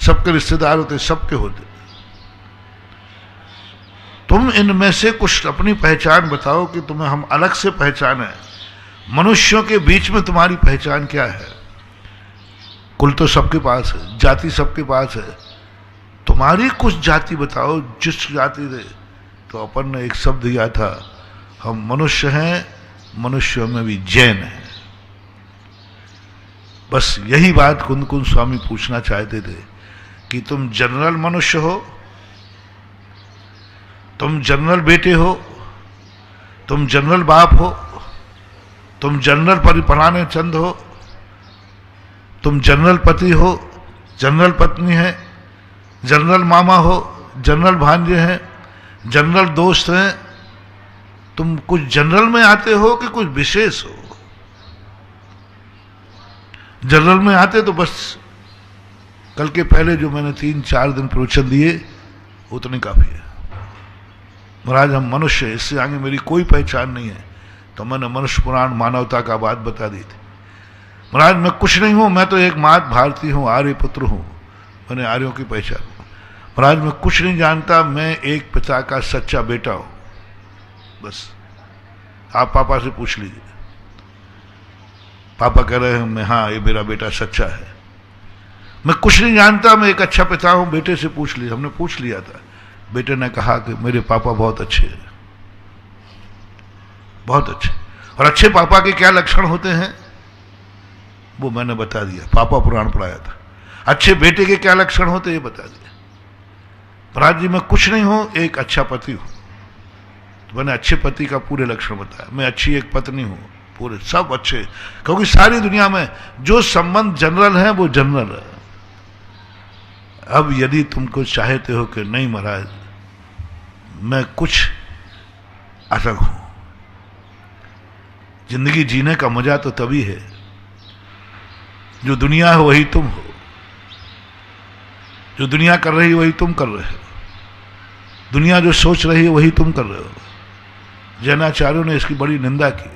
सबके रिश्तेदार होते, सबके होते। तुम इनमें से कुछ अपनी पहचान बताओ कि तुम्हें हम अलग से पहचाने। मनुष्यों के बीच में तुम्हारी पहचान क्या है? कुल तो सबके पास है, जाति सबके पास है, तुम्हारी कुछ जाति बताओ, जिस जाति से। तो अपन ने एक शब्द दिया था, हम मनुष्य हैं, मनुष्यों में भी जैन हैं। बस यही बात कुंद कुंद स्वामी पूछना चाहते थे कि तुम जनरल मनुष्य हो, तुम जनरल बेटे हो, तुम जनरल बाप हो, तुम जनरल परिपराने चंद हो, तुम जनरल पति हो, जनरल पत्नी है, जनरल मामा हो, जनरल भांजे हैं, जनरल दोस्त हैं। तुम कुछ जनरल में आते हो कि कुछ विशेष हो? जनरल में आते तो बस कल के पहले जो मैंने 3-4 दिन प्रवचन दिए उतने काफी है। महाराज हम मनुष्य, इससे आगे मेरी कोई पहचान नहीं है। तो मैंने मनुष्य पुराण मानवता का बात बता दी थी। महाराज मैं कुछ नहीं हूं, मैं तो एक मात भारती हूं, आर्य पुत्र हूं, मैंने आर्यों की पहचान। महाराज मैं कुछ नहीं जानता, मैं एक पिता का सच्चा बेटा हूं, बस। आप पापा से पूछ लीजिए, पापा कह रहे हैं मैं, हाँ ये मेरा बेटा सच्चा है। मैं कुछ नहीं जानता, मैं एक अच्छा पिता हूं, बेटे से पूछ लीजिए। हमने पूछ लिया था, बेटे ने कहा कि मेरे पापा बहुत अच्छे हैं, बहुत अच्छे। और अच्छे पापा के क्या लक्षण होते हैं वो मैंने बता दिया, पापा पुराण पढ़ाया था। अच्छे बेटे के क्या लक्षण होते ये बता दिया। महाराज जी मैं कुछ नहीं हूं, एक अच्छा पति हूं। तो मैंने अच्छे पति का पूरे लक्षण बताया। मैं अच्छी एक पत्नी हूं, पूरे सब अच्छे, क्योंकि सारी दुनिया में जो संबंध जनरल है वो जनरल है। अब यदि तुमको चाहते हो कि नहीं महाराज मैं कुछ अलग हूं, जिंदगी जीने का मजा तो तभी है जो दुनिया है वही तुम हो, जो दुनिया कर रही है वही तुम कर रहे हो, दुनिया जो सोच रही है वही तुम कर रहे हो। जैनाचार्यों ने इसकी बड़ी निंदा की।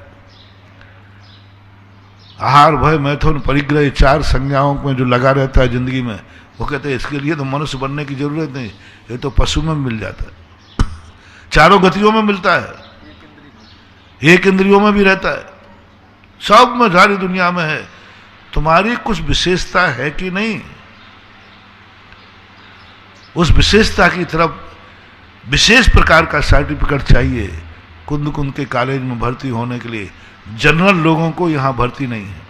आहार भय मैथुन परिग्रह 4 संज्ञाओं में जो लगा रहता है जिंदगी में, वो कहते हैं इसके लिए तो मनुष्य बनने की जरूरत नहीं, ये तो पशु में मिल जाता है। चारों गतियों में मिलता है, एक इंद्रियों में भी रहता है, सब में, सारी दुनिया में है। तुम्हारी कुछ विशेषता है कि नहीं? उस विशेषता की तरफ विशेष प्रकार का सर्टिफिकेट चाहिए कुंद कुंद के कॉलेज में भर्ती होने के लिए। जनरल लोगों को यहां भर्ती नहीं है,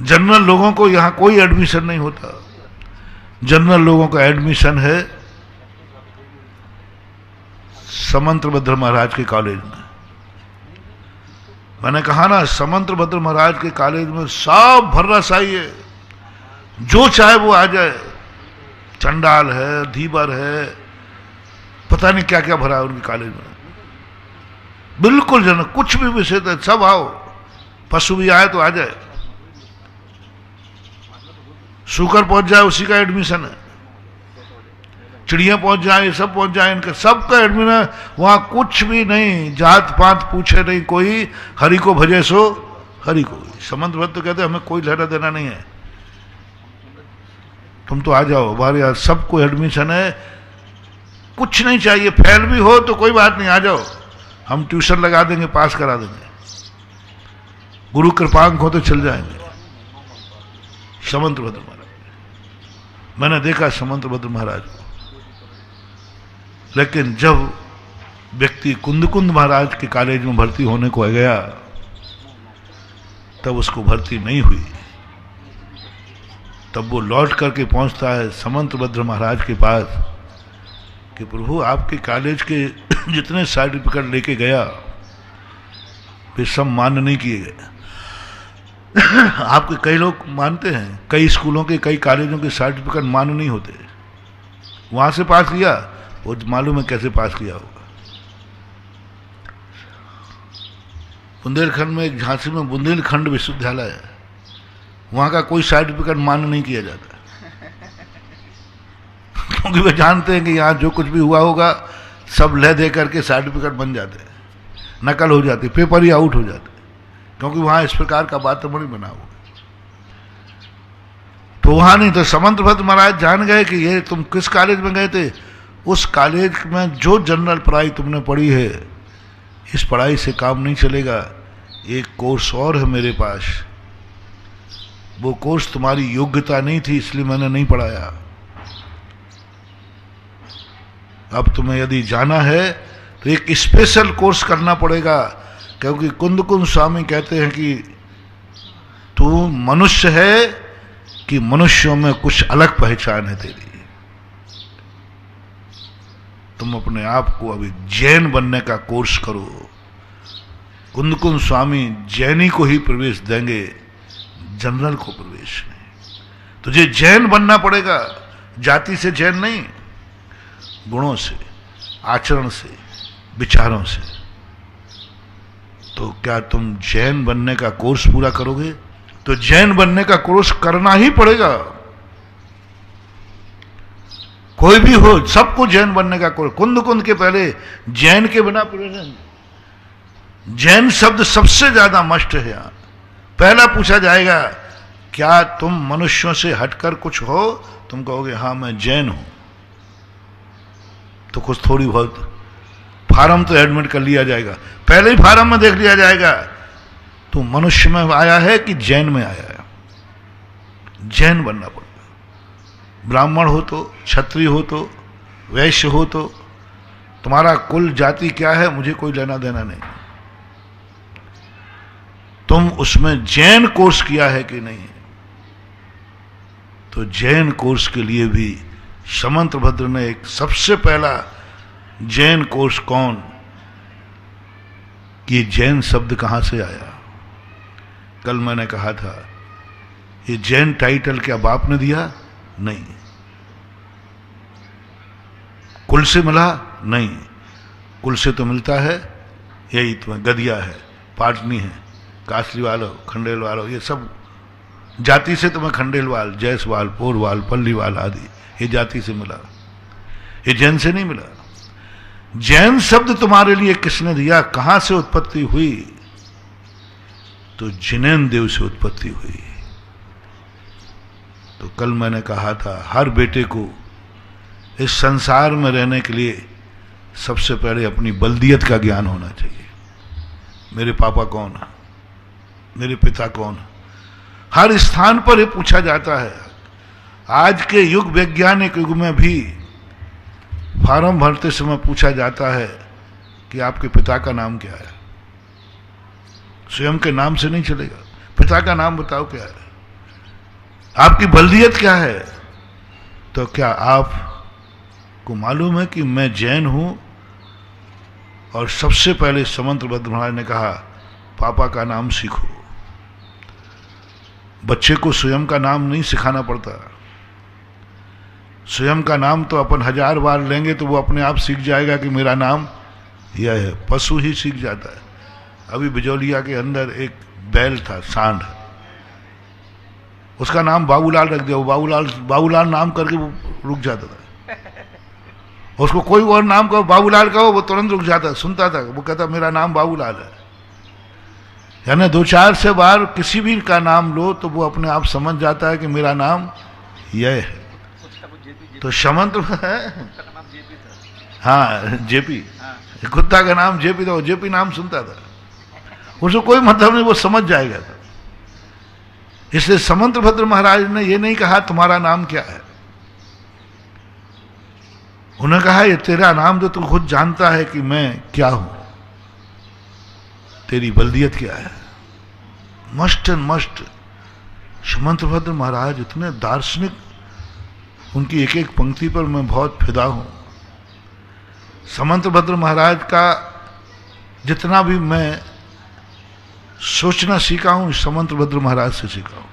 जनरल लोगों को यहां कोई एडमिशन नहीं होता। जनरल लोगों का एडमिशन है समंतभद्र महाराज के कॉलेज में। मैंने कहा ना, समंतभद्र महाराज के कॉलेज में सब भर्राशाही है, जो चाहे वो आ जाए। चंडाल है, धीबर है, पता नहीं क्या क्या भरा है उनके कॉलेज में। बिल्कुल जन कुछ भी विषय है, सब आओ। पशु भी आए तो आ जाए, शुकर पहुंच जाए उसी का एडमिशन है, चिड़िया पहुंच जाए, सब पहुंच जाए, इनका सबका एडमिशन। वहां कुछ भी नहीं, जात पात पूछे नहीं कोई, हरि को भजे सो हरि को। समंतभद्र तो कहते हमें कोई लेना देना नहीं है, तुम तो आ जाओ, हमारे यहाँ सबको एडमिशन है, कुछ नहीं चाहिए। फेल भी हो तो कोई बात नहीं, आ जाओ, हम ट्यूशन लगा देंगे, पास करा देंगे, गुरु कृपांक हो तो चल जाएंगे। समंतभद्र महाराज, मैंने देखा समंतभद्र महाराज को। लेकिन जब व्यक्ति कुंद कुंद महाराज के कॉलेज में भर्ती होने को गया, तब उसको भर्ती नहीं हुई। तब वो लौट करके पहुंचता है समंतभद्र महाराज के पास कि प्रभु आपके कॉलेज के जितने सर्टिफिकेट लेके गया वे सब मान्य नहीं किए गए। आपके कई लोग मानते हैं, कई स्कूलों के, कई कॉलेजों के सर्टिफिकेट मान्य नहीं होते। वहां से पास किया, वो मालूम है कैसे पास किया होगा। बुंदेलखंड में, एक झांसी में बुंदेलखंड विश्वविद्यालय है, वहां का कोई सर्टिफिकेट मान्य नहीं किया जाता, क्योंकि वे जानते हैं कि यहां जो कुछ भी हुआ होगा सब ले दे करके सर्टिफिकेट बन जाते हैं, नकल हो जाती, पेपर ही आउट हो जाते, क्योंकि वहां इस प्रकार का वातावरण बना हुआ। तो वहां नहीं, तो समंतभद्र महाराज जान गए कि ये तुम किस कॉलेज में गए थे, उस कॉलेज में जो जनरल पढ़ाई तुमने पढ़ी है, इस पढ़ाई से काम नहीं चलेगा। एक कोर्स और है मेरे पास, वो कोर्स तुम्हारी योग्यता नहीं थी, इसलिए मैंने नहीं पढ़ाया। अब तुम्हें यदि जाना है तो एक स्पेशल कोर्स करना पड़ेगा, क्योंकि कुंद कुंद स्वामी कहते हैं कि तू मनुष्य है कि मनुष्यों में कुछ अलग पहचान है तेरी। तुम अपने आप को अभी जैन बनने का कोर्स करो। कुंद कुंद स्वामी जैनी को ही प्रवेश देंगे, जनरल को प्रवेश नहीं। तुझे जैन बनना पड़ेगा, जाति से जैन नहीं, गुणों से, आचरण से, विचारों से। तो क्या तुम जैन बनने का कोर्स पूरा करोगे? तो जैन बनने का कोर्स करना ही पड़ेगा। कोई भी हो, सबको जैन बनने का कोर्स। कुंद कुंद के पहले जैन के बिना प्रयोजन। जैन शब्द सबसे ज्यादा मस्ट है यहां। पहला पूछा जाएगा क्या तुम मनुष्यों से हटकर कुछ हो? तुम कहोगे हाँ मैं जैन हूं, तो कुछ थोड़ी बहुत फार्म तो एडमिट कर लिया जाएगा, पहले ही फार्म में देख लिया जाएगा तू मनुष्य में आया है कि जैन में आया है। जैन बनना पड़ेगा। ब्राह्मण हो तो, क्षत्रिय हो तो, वैश्य हो तो, तुम्हारा कुल जाति क्या है मुझे कोई लेना देना नहीं। तुम उसमें जैन कोर्स किया है कि नहीं। तो जैन कोर्स के लिए भी समंतभद्र ने एक सबसे पहला जैन कोर्स कौन, कि जैन शब्द कहां से आया। कल मैंने कहा था ये जैन टाइटल क्या बाप ने दिया? नहीं। कुल से मिला? नहीं। कुल से तो मिलता है यही तुम्हें गदिया है, पाटनी है, कासलीवाल हो, खंडेलवाल हो, ये सब जाति से तुम्हें खंडेलवाल, जयसवाल, पोरवाल, पल्लीवाल आदि ये जाति से मिला, ये जैन से नहीं मिला। जैन शब्द तुम्हारे लिए किसने दिया? कहां से उत्पत्ति हुई? तो जिनेन्द्र देव से उत्पत्ति हुई। तो कल मैंने कहा था हर बेटे को इस संसार में रहने के लिए सबसे पहले अपनी बल्दियत का ज्ञान होना चाहिए। मेरे पापा कौन है, मेरे पिता कौन है। हर स्थान पर ये पूछा जाता है। आज के युग, वैज्ञानिक युग में भी फॉर्म भरते समय पूछा जाता है कि आपके पिता का नाम क्या है। स्वयं के नाम से नहीं चलेगा, पिता का नाम बताओ क्या है, आपकी बल्दियत क्या है। तो क्या आपको मालूम है कि मैं जैन हूं? और सबसे पहले समंतभद्र महाराज ने कहा पापा का नाम सीखो। बच्चे को स्वयं का नाम नहीं सिखाना पड़ता। स्वयं का नाम तो अपन 1000 बार लेंगे तो वो अपने आप सीख जाएगा कि मेरा नाम यह है। पशु ही सीख जाता है। अभी बिजौलिया के अंदर एक बैल था, सांड, उसका नाम बाबूलाल रख दिया। वो बाबूलाल नाम करके वो रुक जाता था। उसको कोई और नाम कहो, बाबूलाल कहो, वो तुरंत रुक जाता, सुनता था। वो कहता मेरा नाम बाबूलाल है। यानी 2-4 से बार किसी भी का नाम लो तो वो अपने आप समझ जाता है कि मेरा नाम यह है। तो समंत है, हाँ जेपी, कुत्ता का नाम जेपी था, वो जेपी नाम सुनता था, उसको कोई मतलब नहीं, वो समझ जाएगा था। इसलिए समंतभद्र महाराज ने ये नहीं कहा तुम्हारा नाम क्या है, उन्होंने कहा ये तेरा नाम जो तू खुद जानता है कि मैं क्या हूं, तेरी बल्दियत क्या है। Must and must. Samantabhadra Maharaj इतने दार्शनिक, उनकी एक एक पंक्ति पर मैं बहुत फिदा हूं। समंतभद्र महाराज का जितना भी मैं सोचना सीखा हूं, समंतभद्र महाराज से सीखा हूं।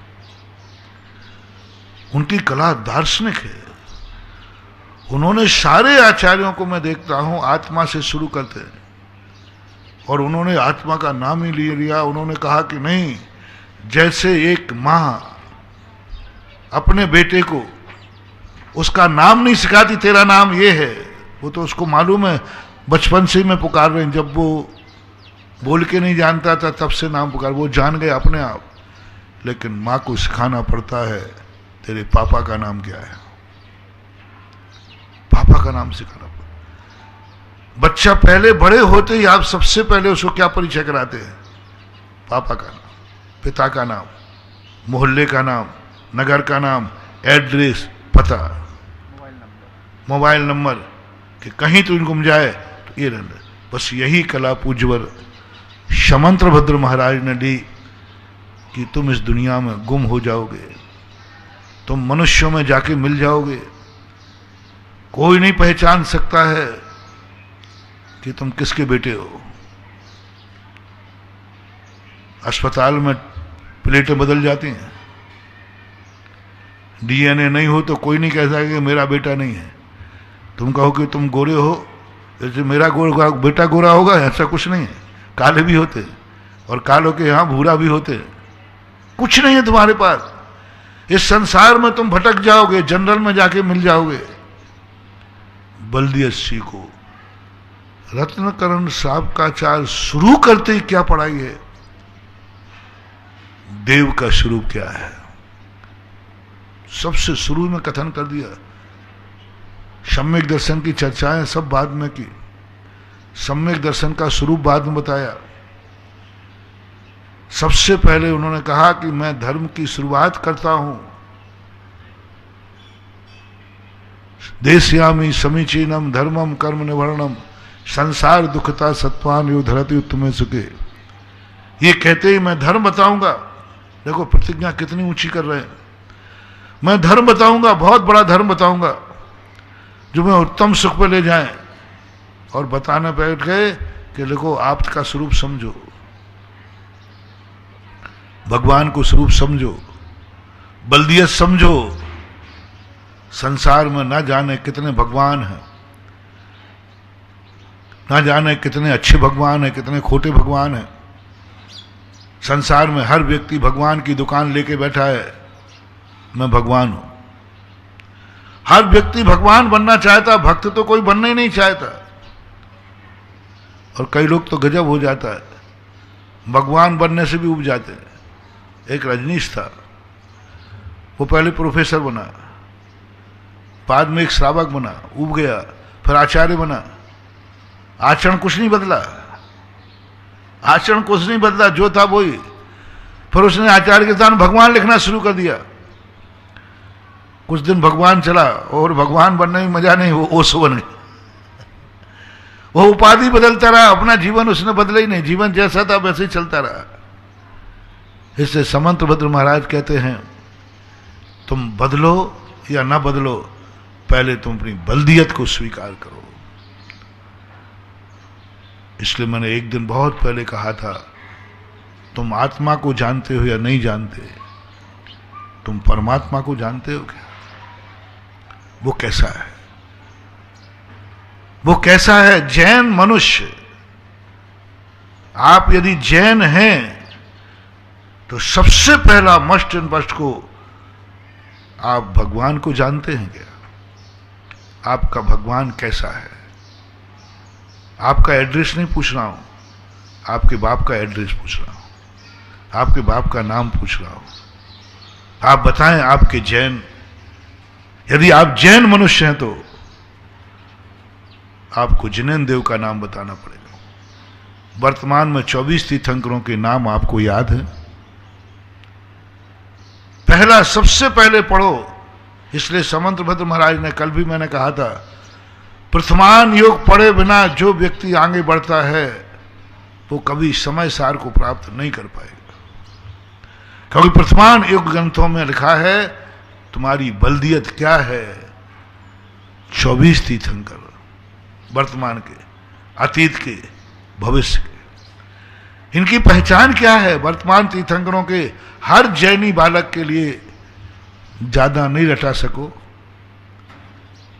उनकी कला दार्शनिक है। उन्होंने सारे आचार्यों को मैं देखता हूं आत्मा से शुरू करते हैं, और उन्होंने आत्मा का नाम ही ले लिया। उन्होंने कहा कि नहीं, जैसे एक मां अपने बेटे को उसका नाम नहीं सिखाती तेरा नाम ये है, वो तो उसको मालूम है, बचपन से ही मैं पुकार रहे हैं। जब वो बोल के नहीं जानता था तब से नाम पुकार, वो जान गए अपने आप। लेकिन मां को सिखाना पड़ता है तेरे पापा का नाम क्या है, पापा का नाम सिखाना पड़ता। बच्चा पहले बड़े होते ही आप सबसे पहले उसको क्या परिचय कराते हैं? पापा का नाम, पिता का नाम, मोहल्ले का नाम, नगर का नाम, एड्रेस, पता, मोबाइल नंबर, कि कहीं तो गुम जाए तो ये रहना। बस यही कला पूज्यवर समंतभद्र महाराज ने दी कि तुम इस दुनिया में गुम हो जाओगे तुम मनुष्यों में जाके मिल जाओगे, कोई नहीं पहचान सकता है कि तुम किसके बेटे हो। अस्पताल में प्लेटें बदल जाती हैं, डीएनए नहीं हो तो कोई नहीं कह सकता कि मेरा बेटा नहीं है। तुम कहो कि तुम गोरे हो, जैसे मेरा बेटा गोरा होगा, ऐसा कुछ नहीं है। काले भी होते और कालों के यहां भूरा भी होते, कुछ नहीं है तुम्हारे पास। इस संसार में तुम भटक जाओगे, जनरल में जाके मिल जाओगे। बल्दियसी को रत्नकरण साहब का चार शुरू करते ही क्या पढ़ाई है, देव का स्वरूप क्या है, सबसे शुरू में कथन कर दिया। सम्यक दर्शन की चर्चाएं सब बाद में की, सम्यक दर्शन का स्वरूप बाद में बताया। सबसे पहले उन्होंने कहा कि मैं धर्म की शुरुआत करता हूं, देशयामी समीचीनम धर्मम कर्म निवर्णम संसार दुखता सत्वान यो धरती उत्तमे सुखे। ये कहते ही मैं धर्म बताऊंगा। देखो प्रतिज्ञा कितनी ऊंची कर रहे हैं। मैं धर्म बताऊंगा, बहुत बड़ा धर्म बताऊंगा जो मैं उत्तम सुख पे ले जाए। और बताने बैठ गए कि देखो आपका स्वरूप समझो, भगवान को स्वरूप समझो, बल्दियत समझो। संसार में ना जाने कितने भगवान हैं, ना जाने कितने अच्छे भगवान हैं, कितने खोटे भगवान हैं। संसार में हर व्यक्ति भगवान की दुकान लेके बैठा है, मैं भगवान हूं। हर व्यक्ति भगवान बनना चाहता, भक्त तो कोई बनना ही नहीं चाहता। और कई लोग तो गजब हो जाता है, भगवान बनने से भी उब जाते हैं। एक रजनीश था, वो पहले प्रोफेसर बना, बाद में एक श्रावक बना, उब गया, फिर आचार्य बना। आचरण कुछ नहीं बदला, आचरण कुछ नहीं बदला, जो था वही। फिर उसने आचार्य के स्थान भगवान लिखना शुरू कर दिया। कुछ दिन भगवान चला और भगवान बनने में मजा नहीं, वो ओशो बन गया। वो उपाधि बदलता रहा, अपना जीवन उसने बदला ही नहीं, जीवन जैसा था वैसे ही चलता रहा। इससे समंतभद्र महाराज कहते हैं, तुम बदलो या ना बदलो, पहले तुम अपनी बल्दियत को स्वीकार करो। इसलिए मैंने एक दिन बहुत पहले कहा था, तुम आत्मा को जानते हो या नहीं जानते, तुम परमात्मा को जानते हो क्या? वो कैसा है? वो कैसा है? जैन मनुष्य। आप यदि जैन हैं तो सबसे पहला मस्ट एंड मस्ट को, आप भगवान को जानते हैं क्या? आपका भगवान कैसा है? आपका एड्रेस नहीं पूछ रहा हूं, आपके बाप का एड्रेस पूछ रहा हूं, आपके बाप का नाम पूछ रहा हूं। आप बताएं आपके जैन, यदि आप जैन मनुष्य हैं तो आपको जिनेन्द्र देव का नाम बताना पड़ेगा। वर्तमान में 24 तीर्थंकरों के नाम आपको याद है? पहला सबसे पहले पढ़ो। इसलिए समंतभद्र महाराज ने, कल भी मैंने कहा था, प्रथमान योग पढ़े बिना जो व्यक्ति आगे बढ़ता है वो कभी समय सार को प्राप्त नहीं कर पाएगा। क्योंकि प्रथमान योग ग्रंथों में लिखा है तुम्हारी बल्दियत क्या है। 24 तीर्थंकर, वर्तमान के, अतीत के, भविष्य के, इनकी पहचान क्या है? वर्तमान तीर्थंकरों के हर जैनी बालक के लिए ज्यादा नहीं रटा सको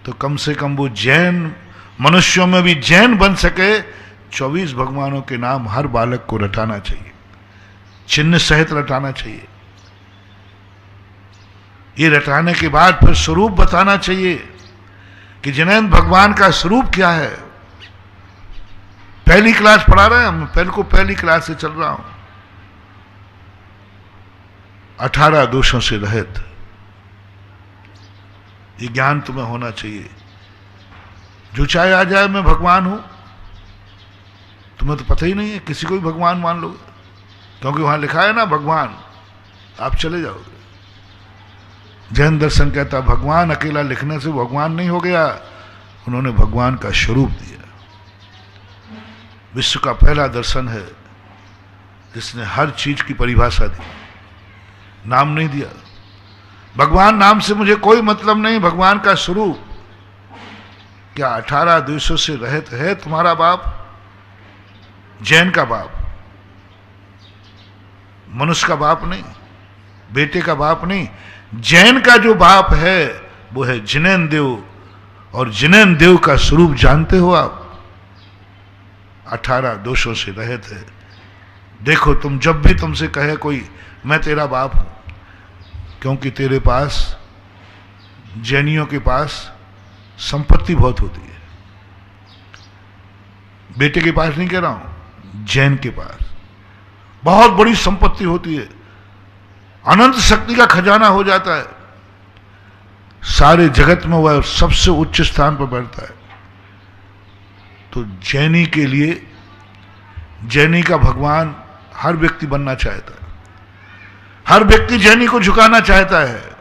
तो कम से कम वो जैन मनुष्यों में भी जैन बन सके। 24 भगवानों के नाम हर बालक को रटाना चाहिए, चिन्ह सहित रटाना चाहिए। ये रटाने के बाद फिर स्वरूप बताना चाहिए कि जिनेन्द्र भगवान का स्वरूप क्या है। पहली क्लास पढ़ा रहे हैं हम, पहली क्लास से चल रहा हूं। 18 दोषों से रहित ये ज्ञान तुम्हें होना चाहिए। जो चाहे आ जाए मैं भगवान हूं, तुम्हें तो पता ही नहीं है, किसी को भी भगवान मान लोगे क्योंकि वहां लिखा है ना भगवान, आप चले जाओगे। जैन दर्शन कहता भगवान अकेला लिखने से भगवान नहीं हो गया, उन्होंने भगवान का स्वरूप दिया। विश्व का पहला दर्शन है जिसने हर चीज की परिभाषा दी, नाम नहीं दिया। भगवान नाम से मुझे कोई मतलब नहीं, भगवान का स्वरूप। क्या 18 देशों से रहित है तुम्हारा बाप? जैन का बाप, मनुष्य का बाप नहीं, बेटे का बाप नहीं। जैन का जो बाप है वो है जिनेन देव, और जिनेन देव का स्वरूप जानते हो आप? 18 दोषों से रहित है। देखो, तुम जब भी तुमसे कहे कोई मैं तेरा बाप हूं, क्योंकि तेरे पास, जैनियों के पास संपत्ति बहुत होती है। बेटे के पास नहीं कह रहा हूं, जैन के पास बहुत बड़ी संपत्ति होती है, अनंत शक्ति का खजाना हो जाता है, सारे जगत में वह सबसे उच्च स्थान पर बैठता है। तो जैनी के लिए, जैनी का भगवान हर व्यक्ति बनना चाहता है, हर व्यक्ति जैनी को झुकाना चाहता है,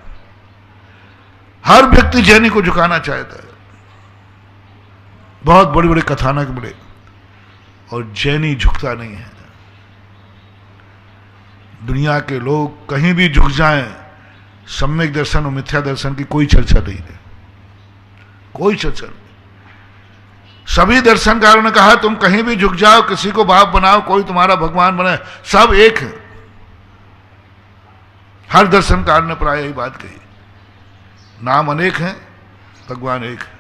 हर व्यक्ति जैनी को झुकाना चाहता है। बहुत बड़े बड़े कथानक बड़े, और जैनी झुकता नहीं है। दुनिया के लोग कहीं भी झुक जाएं, सम्यक दर्शन और मिथ्या दर्शन की कोई चर्चा नहीं है, कोई चर्चा नहीं। सभी दर्शनकारों ने कहा तुम कहीं भी झुक जाओ, किसी को बाप बनाओ, कोई तुम्हारा भगवान बनाए, सब एक है। हर दर्शनकार ने प्राय यही बात कही। नाम अनेक हैं, भगवान एक है।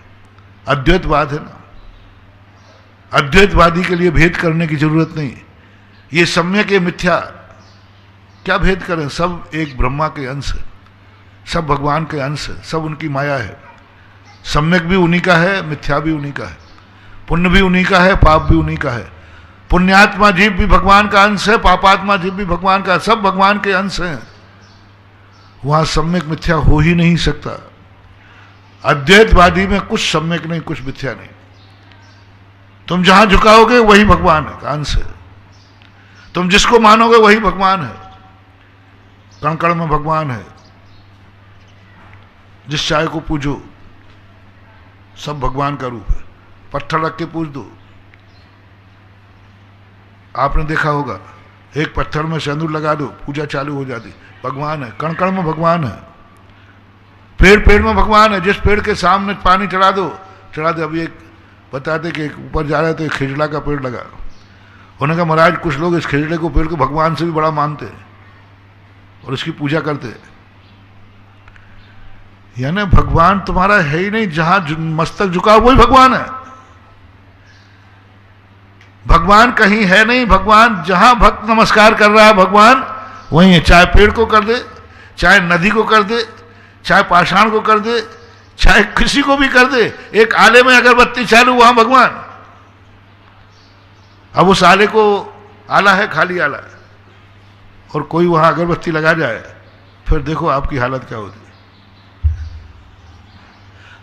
अद्वैतवाद है ना, अद्वैतवादी के लिए भेद करने की जरूरत नहीं। ये सम्यक, ये मिथ्या, क्या भेद करें? सब एक ब्रह्मा के अंश है, सब भगवान के अंश है, सब उनकी माया है। सम्यक भी उन्हीं का है, मिथ्या भी उन्हीं का है, पुण्य भी उन्हीं का है, पाप भी उन्हीं का है। पुण्यात्मा जीव भी भगवान का अंश है, पापात्मा जीव भी भगवान का, सब भगवान के अंश हैं। वहां सम्यक मिथ्या हो ही नहीं सकता। अद्वैतवादी में कुछ सम्यक नहीं, कुछ मिथ्या नहीं। तुम जहां झुकाओगे वही भगवान का अंश है, तुम जिसको मानोगे वही भगवान है। कण कण में भगवान है, जिस चाय को पूजो सब भगवान का रूप है। पत्थर रख के पूज दो, आपने देखा होगा, एक पत्थर में सिंदूर लगा दो, पूजा चालू हो जाती। भगवान है, कण कण में भगवान है। पेड़ पेड़ में भगवान है, जिस पेड़ के सामने पानी चढ़ा दो। अभी एक बताते कि ऊपर जा रहे तो एक खिजड़ा का पेड़ लगा, उन्होंने कहा महाराज कुछ लोग इस खिजड़े को, पेड़ को भगवान से भी बड़ा मानते हैं और उसकी पूजा करते हैं। यानी भगवान तुम्हारा है ही नहीं, जहां मस्तक झुकाओ वही भगवान है। भगवान कहीं है नहीं, भगवान जहां भक्त नमस्कार कर रहा है भगवान वही है। चाहे पेड़ को कर दे, चाहे नदी को कर दे, चाहे पाषाण को कर दे, चाहे किसी को भी कर दे। एक आले में अगरबत्ती चालू, वहां भगवान। अब उस आले को, आला है, खाली आला है, और कोई वहां अगरबत्ती लगा जाए, फिर देखो आपकी हालत क्या होती।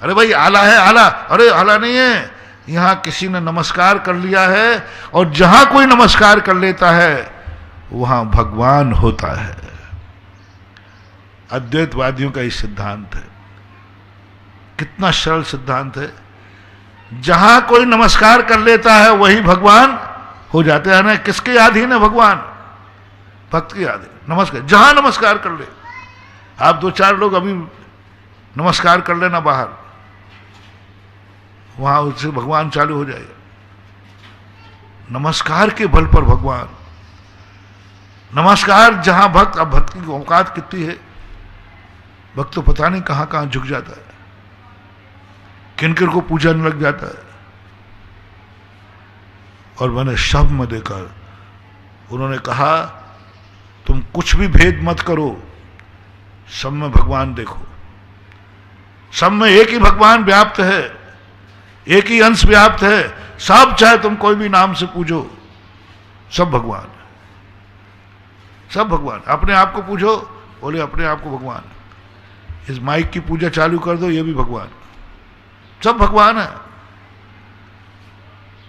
अरे भाई आला है, आला, अरे आला नहीं है, यहां किसी ने नमस्कार कर लिया है, और जहां कोई नमस्कार कर लेता है वहां भगवान होता है। अद्वैतवादियों का ये सिद्धांत है। कितना सरल सिद्धांत है। जहां कोई नमस्कार कर लेता है वही भगवान हो जाते हैं ना। किसके अधीन है भगवान? भक्त के अधीन। नमस्कार, जहां नमस्कार कर ले, आप 2-4 लोग अभी नमस्कार कर लेना बाहर, वहां उससे भगवान चालू हो जाएगा। नमस्कार के बल पर भगवान। नमस्कार जहां भक्त, अब भक्त की औकात कितनी है, भक्त तो पता नहीं कहां कहां झुक जाता है, किनकिर को पूजन लग जाता है। और मैंने सब में देखा, उन्होंने कहा तुम कुछ भी भेद मत करो, सब में भगवान देखो, सब में एक ही भगवान व्याप्त है, एक ही अंश व्याप्त है। सब चाहे तुम कोई भी नाम से पूजो, सब भगवान, सब भगवान। अपने आप को पूजो, बोले अपने आप को भगवान। इस माइक की पूजा चालू कर दो, ये भी भगवान, सब भगवान है।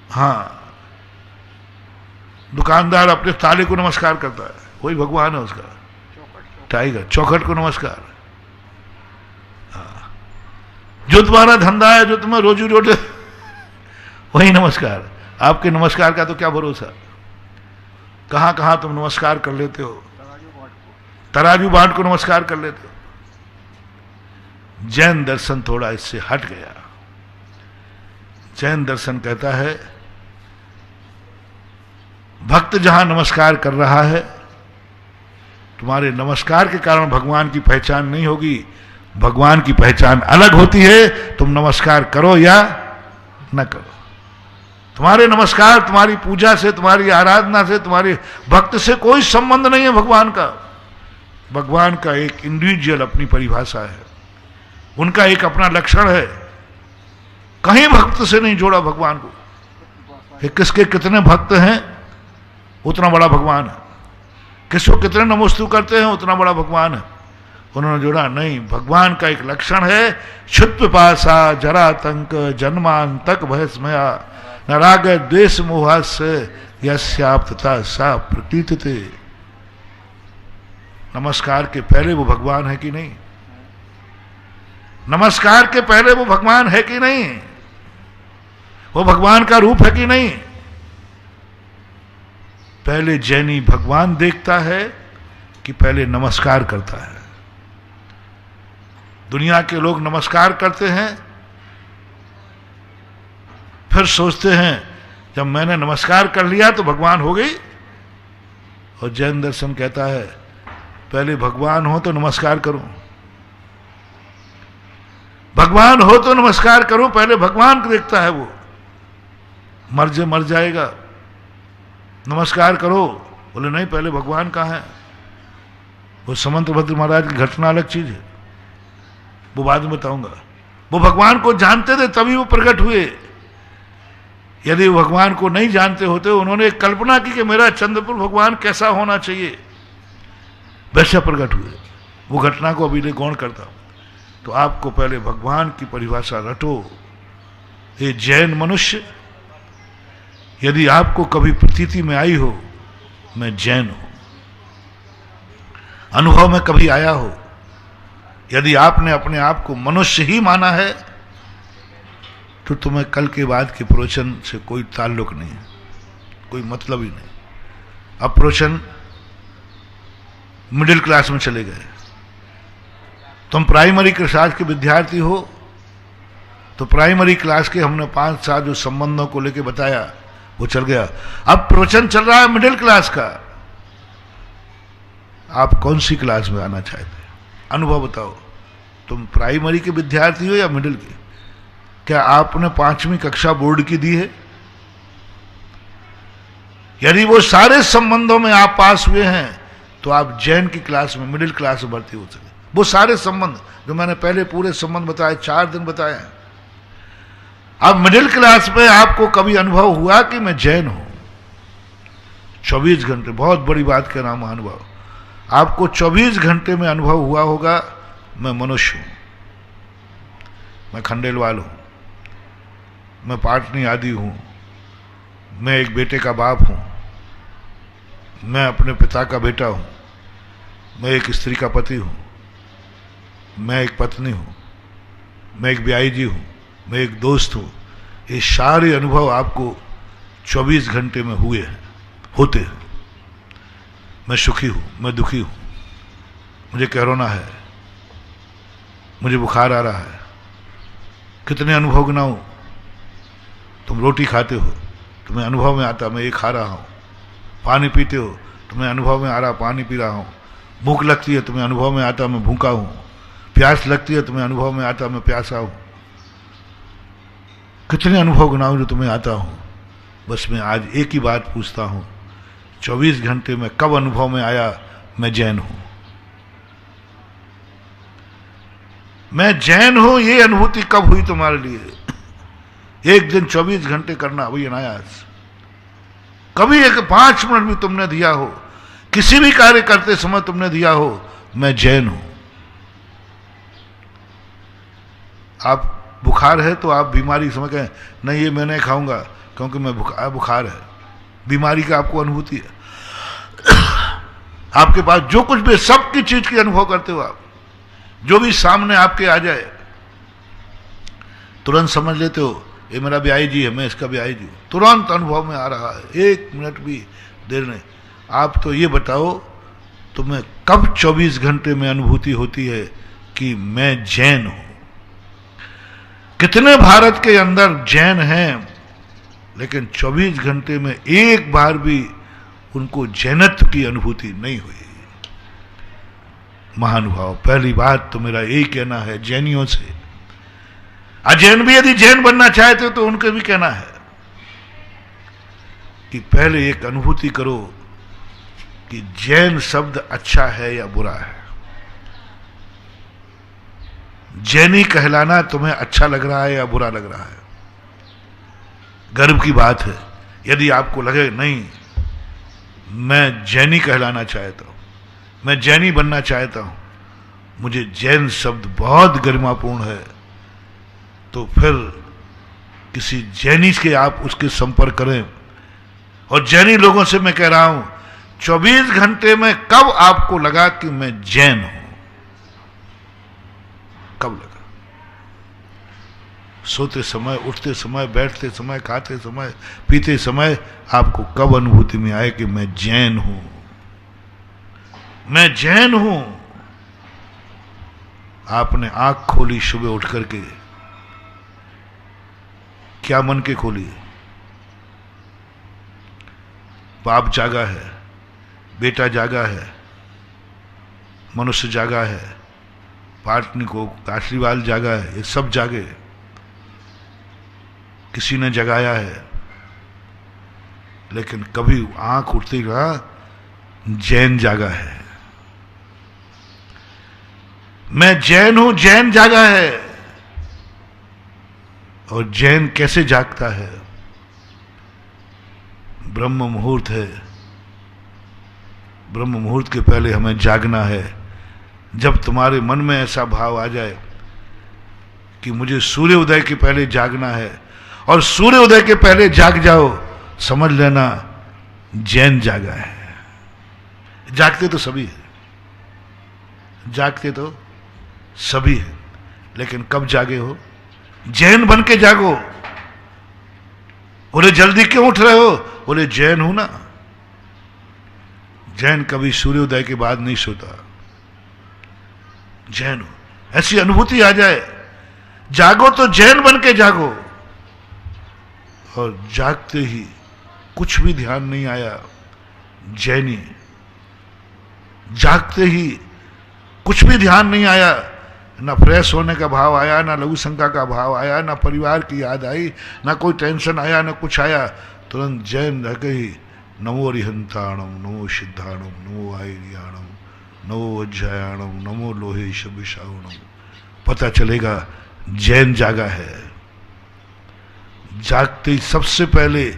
हाँ, दुकानदार अपने ताले को नमस्कार करता है, वही भगवान है उसका। टाइगर चौखट को नमस्कार। हाँ, जो तुम्हारा धंधा है, जो तुम्हें रोजी रोटी, वही नमस्कार। आपके नमस्कार का तो क्या भरोसा, कहां कहां तुम नमस्कार कर लेते हो। तराजू बाट को नमस्कार कर लेते हो। जैन दर्शन थोड़ा इससे हट गया। जैन दर्शन कहता है भक्त जहां नमस्कार कर रहा है, तुम्हारे नमस्कार के कारण भगवान की पहचान नहीं होगी, भगवान की पहचान अलग होती है, तुम नमस्कार करो या न करो। तुम्हारे नमस्कार, तुम्हारी पूजा से, तुम्हारी आराधना से, तुम्हारे भक्त से कोई संबंध नहीं है भगवान का। भगवान का एक इंडिविजुअल अपनी परिभाषा है, उनका एक अपना लक्षण है, कहीं भक्त से नहीं जोड़ा भगवान को। कि किसके कितने भक्त हैं उतना बड़ा भगवान है, किसको कितने नमोस्तु करते हैं उतना बड़ा भगवान है, उन्होंने जोड़ा नहीं। भगवान का एक लक्षण है क्षुत् पिपासा जरातंक जन्मांतक भयस्मया न राग द्वेष मोहास्य यस्याप्तता सा प्रतीतते। नमस्कार के पहले वो भगवान है कि नहीं? नमस्कार के पहले वो भगवान है कि नहीं? वो भगवान का रूप है कि नहीं? पहले जैनी भगवान देखता है कि पहले नमस्कार करता है? दुनिया के लोग नमस्कार करते हैं, फिर सोचते हैं जब मैंने नमस्कार कर लिया तो भगवान हो गई। और जैन दर्शन कहता है पहले भगवान हो तो नमस्कार करो, भगवान हो तो नमस्कार करो। पहले भगवान को देखता है, वो मर जाएगा, नमस्कार करो। बोले नहीं, पहले भगवान कहाँ है? वो समंतभद्र महाराज की घटना अलग चीज है, वो बाद में बताऊंगा। वो भगवान को जानते थे तभी वो प्रकट हुए। यदि वो भगवान को नहीं जानते होते, उन्होंने एक कल्पना की कि मेरा चंद्रपुर भगवान कैसा होना चाहिए, वैसा प्रकट हुए। वो घटना को अभी गौण करता हूं। तो आपको पहले भगवान की परिभाषा रटो। ये जैन मनुष्य, यदि आपको कभी प्रतीति में आई हो मैं जैन हूं, अनुभव में कभी आया हो, यदि आपने अपने आप को मनुष्य ही माना है, तो तुम्हें कल के बाद के प्रवचन से कोई ताल्लुक नहीं है, कोई मतलब ही नहीं। अब प्रवचन मिडिल क्लास में चले गए। तुम प्राइमरी क्लास के विद्यार्थी हो तो प्राइमरी क्लास के हमने 5 साल जो संबंधों को लेके बताया वो चल गया। अब प्रवचन चल रहा है मिडिल क्लास का। आप कौन सी क्लास में आना चाहते हैं? अनुभव बताओ। तुम प्राइमरी के विद्यार्थी हो या मिडिल के? क्या आपने 5वीं कक्षा बोर्ड की दी है? यदि वो सारे संबंधों में आप पास हुए हैं तो आप जैन की क्लास में, मिडिल क्लास में भर्ती हो सके। वो सारे संबंध जो मैंने पहले पूरे संबंध बताए, 4 दिन बताए हैं। अब मिडिल क्लास में आपको कभी अनुभव हुआ कि मैं जैन हूं? 24 घंटे, बहुत बड़ी बात कह रहा हूं, अनुभव। आपको 24 घंटे में अनुभव हुआ होगा मैं मनुष्य हूं, मैं खंडेलवाल हूं, मैं पाटनी आदि हूं, मैं एक बेटे का बाप हूं, मैं अपने पिता का बेटा हूं, मैं एक स्त्री का पति हूं, मैं एक पत्नी हूं, मैं एक ब्याही जी हूं, मैं एक दोस्त हूं। ये सारे अनुभव आपको 24 घंटे में हुए हैं, होते हैं। मैं सुखी हूं, मैं दुखी हूं, मुझे कोरोना है, मुझे बुखार आ रहा है। कितने अनुभव गिनाऊं? तुम रोटी खाते हो, तुम्हें अनुभव में आता मैं ये खा रहा हूं। पानी पीते हो, तुम्हें अनुभव में आ रहा पानी पी रहा हूं। भूख लगती है, तुम्हें अनुभव में आता मैं भूखा हूं। प्यास लगती है, तुम्हें अनुभव में आता मैं प्यासा हूं। कितने अनुभव गिनाऊं जो तुम्हें आता हूं? बस मैं आज एक ही बात पूछता हूं, 24 घंटे में कब अनुभव में आया मैं जैन हूं? मैं जैन हूं, ये अनुभूति कब हुई तुम्हारे लिए? एक दिन 24 घंटे करना वही अनायास। कभी एक 5 मिनट भी तुमने दिया हो, किसी भी कार्य करते समय तुमने दिया हो मैं जैन हूं। आप बुखार है तो आप बीमारी समझ गए, नहीं ये मैं नहीं खाऊंगा क्योंकि मैं बुखार है। बीमारी का आपको अनुभूति है। आपके पास जो कुछ भी, सबकी चीज की अनुभव करते हो आप। जो भी सामने आपके आ जाए तुरंत समझ लेते हो ये मेरा ब्याही जी है, मैं इसका ब्याही जी हूं। तुरंत अनुभव में आ रहा है, 1 मिनट भी देर नहीं। आप तो ये बताओ तुम्हें कब 24 घंटे में अनुभूति होती है कि मैं जैन हूं? कितने भारत के अंदर जैन हैं, लेकिन 24 घंटे में एक बार भी उनको जैनत्व की अनुभूति नहीं हुई। महानुभाव, पहली बात तो मेरा यही कहना है जैनियों से, अजैन भी यदि जैन बनना चाहते तो उनको भी कहना है कि पहले एक अनुभूति करो कि जैन शब्द अच्छा है या बुरा है। जैनी कहलाना तुम्हें अच्छा लग रहा है या बुरा लग रहा है? गर्व की बात है यदि आपको लगे नहीं मैं जैनी कहलाना चाहता हूं, मैं जैनी बनना चाहता हूं, मुझे जैन शब्द बहुत गरिमापूर्ण है, तो फिर किसी जैनी के आप उसके संपर्क करें। और जैनी लोगों से मैं कह रहा हूं 24 घंटे में कब आपको लगा कि मैं जैन हूं? कब लगा? सोते समय, उठते समय, बैठते समय, खाते समय, पीते समय आपको कब अनुभूति में आए कि मैं जैन हूं? मैं जैन हूं। आपने आंख खोली सुबह उठ करके, क्या मन के खोली? बाप जागा है, बेटा जागा है, मनुष्य जागा है, पाटनी को काशीवाल जागा है, ये सब जागे, किसी ने जगाया है। लेकिन कभी आंख उठती रहा जैन जागा है, मैं जैन हूं, जैन जागा है। और जैन कैसे जागता है? ब्रह्म मुहूर्त है, ब्रह्म मुहूर्त के पहले हमें जागना है। जब तुम्हारे मन में ऐसा भाव आ जाए कि मुझे सूर्य उदय के पहले जागना है, और सूर्य उदय के पहले जाग जाओ, समझ लेना जैन जागा है। जागते तो सभी है, जागते तो सभी है, लेकिन कब जागे हो? जैन बन के जागो। बोले जल्दी क्यों उठ रहे हो? बोले जैन हूं ना। जैन कभी सूर्योदय के बाद नहीं सोता, जैन हो। ऐसी अनुभूति आ जाए, जागो तो जैन बन के जागो। और जागते ही कुछ भी ध्यान नहीं आया, जैनी। जागते ही कुछ भी ध्यान नहीं आया, ना फ्रेश होने का भाव आया, ना लघु शंका का भाव आया, ना परिवार की याद आई, ना कोई टेंशन आया, ना कुछ आया, तुरंत जैन रह गई। नमो रिहंताणम, नमो सिद्धाणम, नमो आयरियाणम, नमो वज्रायाणम, नमो लोहे शबिशावणम। पता चलेगा जैन जागा है। जागते ही सबसे पहले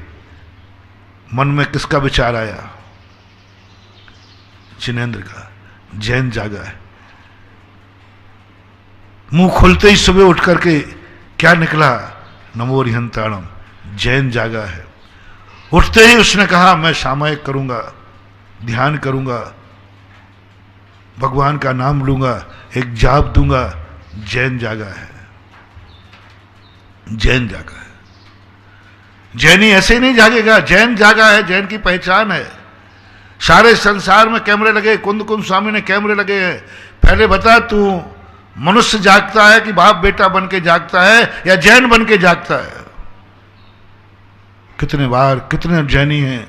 मन में किसका विचार आया? जिनेंद्र का। जैन जागा है। मुंह खुलते ही सुबह उठ करके क्या निकला? नमो रिहंताणम। जैन जागा है। उठते ही उसने कहा मैं सामायिक करूंगा, ध्यान करूंगा, भगवान का नाम लूंगा, एक जाप दूंगा। जैन जागा है, जैन जागा है। जैनी ऐसे ही नहीं जागेगा, जैन जागा है, जैन की पहचान है। सारे संसार में कैमरे लगे, कुंद कुंद स्वामी ने कैमरे लगे हैं। पहले बता तू मनुष्य जागता है कि बाप बेटा बन के जागता है या जैन बन के जागता है? कितने बार कितने जैनी हैं,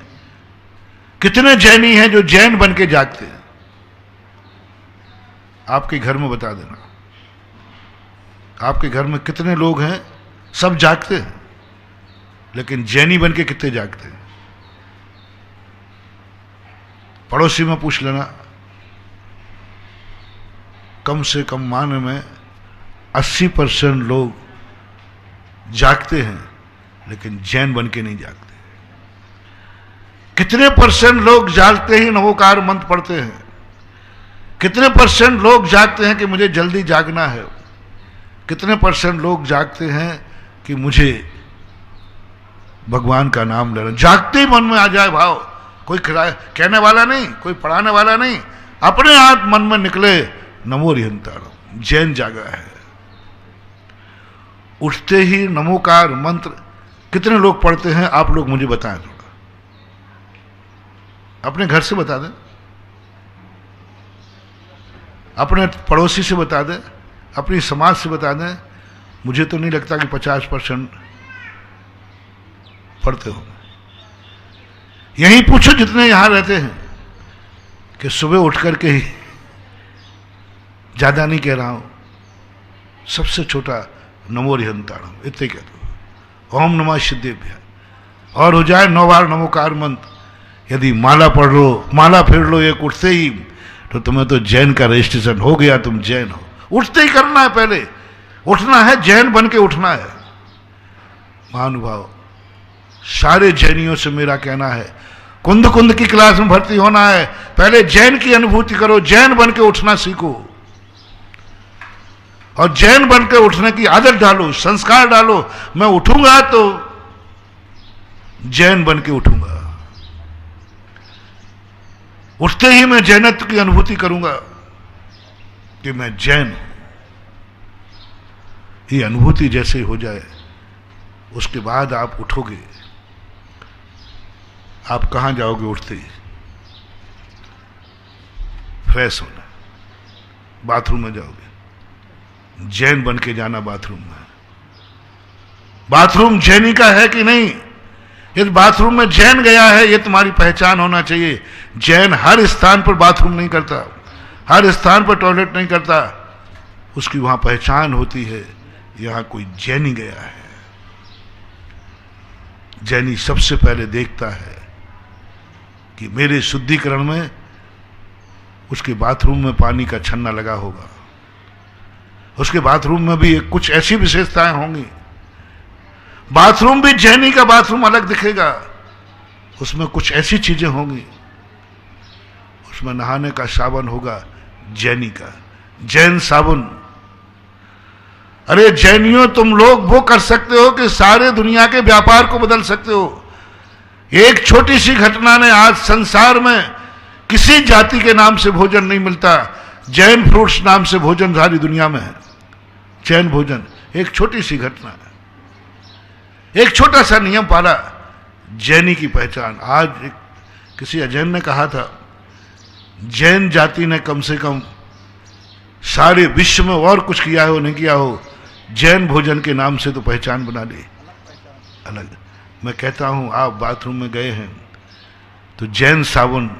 कितने जैनी हैं जो जैन बन के जागते हैं? आपके घर में बता देना, आपके घर में कितने लोग हैं? सब जागते हैं, लेकिन जैनी बन के कितने जागते हैं? पड़ोसी में पूछ लेना, कम से कम मान में 80% लोग जागते हैं, लेकिन जैन बन के नहीं जागते। कितने % लोग जागते ही नवोकार मंत्र पढ़ते हैं? कितने % लोग जागते हैं कि मुझे जल्दी जागना है? कितने % लोग जागते हैं कि मुझे भगवान का नाम लेना? जागते ही मन में आ जाए भाव, कोई कहने वाला नहीं, कोई पढ़ाने वाला नहीं, अपने आप मन में निकले नमो रिहंताणम। जैन जागा है। उठते ही नमोकार मंत्र कितने लोग पढ़ते हैं? आप लोग मुझे बताएं थोड़ा, अपने घर से बता दें, अपने पड़ोसी से बता दें, अपनी समाज से बता दें। मुझे तो नहीं लगता कि 50% पढ़ते हो। यहीं पूछो जितने यहां रहते हैं कि सुबह उठ करके ही, ज्यादा नहीं कह रहा हूं, सबसे छोटा नमो हरिहंताणम इतने कह दो, ओम नमः सिद्धेभ्य, और हो जाए 9 बार नमोकार मंत्र। यदि माला पढ़ लो, माला फेर लो एक उठते ही, तो तुम्हें तो जैन का रजिस्ट्रेशन हो गया, तुम जैन हो। उठते ही करना है, पहले उठना है, जैन बन के उठना है। महानुभाव, सारे जैनियों से मेरा कहना है, कुंद कुंद की क्लास में भर्ती होना है, पहले जैन की अनुभूति करो, जैन बन के उठना सीखो, और जैन बन के उठने की आदत डालो, संस्कार डालो। मैं उठूंगा तो जैन बन के उठूंगा, उठते ही मैं जैनत्व की अनुभूति करूंगा कि मैं जैन हूं। ये अनुभूति जैसे हो जाए, उसके बाद आप उठोगे। आप कहां जाओगे उठते ही? फ्रेश होना, बाथरूम में जाओगे, जैन बन के जाना बाथरूम में। बाथरूम जैनी का है कि नहीं, यदि बाथरूम में जैन गया है, ये तुम्हारी पहचान होना चाहिए। जैन हर स्थान पर बाथरूम नहीं करता, हर स्थान पर टॉयलेट नहीं करता, उसकी वहां पहचान होती है, यहां कोई जैनी गया है। जैनी सबसे पहले देखता है कि मेरे शुद्धिकरण में उसके बाथरूम में पानी का छन्ना लगा होगा, उसके बाथरूम में भी कुछ ऐसी विशेषताएं होंगी। बाथरूम भी जैनी का बाथरूम अलग दिखेगा, उसमें कुछ ऐसी चीजें होंगी, उसमें नहाने का साबुन होगा जैनी का, जैन साबुन। अरे जैनियों, तुम लोग वो कर सकते हो कि सारे दुनिया के व्यापार को बदल सकते हो। एक छोटी सी घटना ने आज संसार में किसी जाति के नाम से भोजन नहीं मिलता, जैन फ्रूट्स नाम से भोजन सारी दुनिया में है। जैन भोजन एक छोटी सी घटना है, एक छोटा सा नियम पाला, जैनी की पहचान। आज किसी अजैन ने कहा था, जैन जाति ने कम से कम सारे विश्व में और कुछ किया हो नहीं किया हो, जैन भोजन के नाम से तो पहचान बना ली अलग। मैं कहता हूं, आप बाथरूम में गए हैं तो जैन साबुन,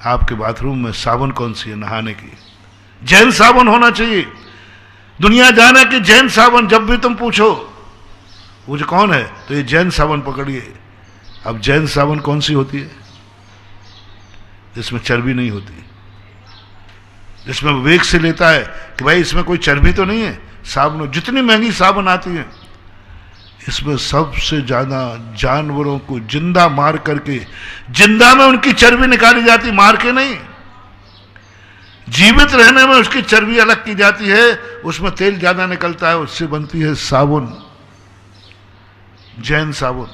आपके बाथरूम में साबुन कौन सी है नहाने की? जैन साबुन होना चाहिए। दुनिया जाने कि जैन साबुन, जब भी तुम पूछो वो जो कौन है, तो ये जैन साबुन पकड़िए। अब जैन साबुन कौन सी होती है? जिसमें चर्बी नहीं होती, जिसमें विवेक से लेता है कि भाई इसमें कोई चर्बी तो नहीं है। साबुन, जितनी महंगी साबुन आती है, इसमें सबसे ज्यादा जानवरों को जिंदा मार करके, जिंदा में उनकी चर्बी निकाली जाती, मार के नहीं, जीवित रहने में उसकी चर्बी अलग की जाती है, उसमें तेल ज्यादा निकलता है, उससे बनती है साबुन, जैन साबुन।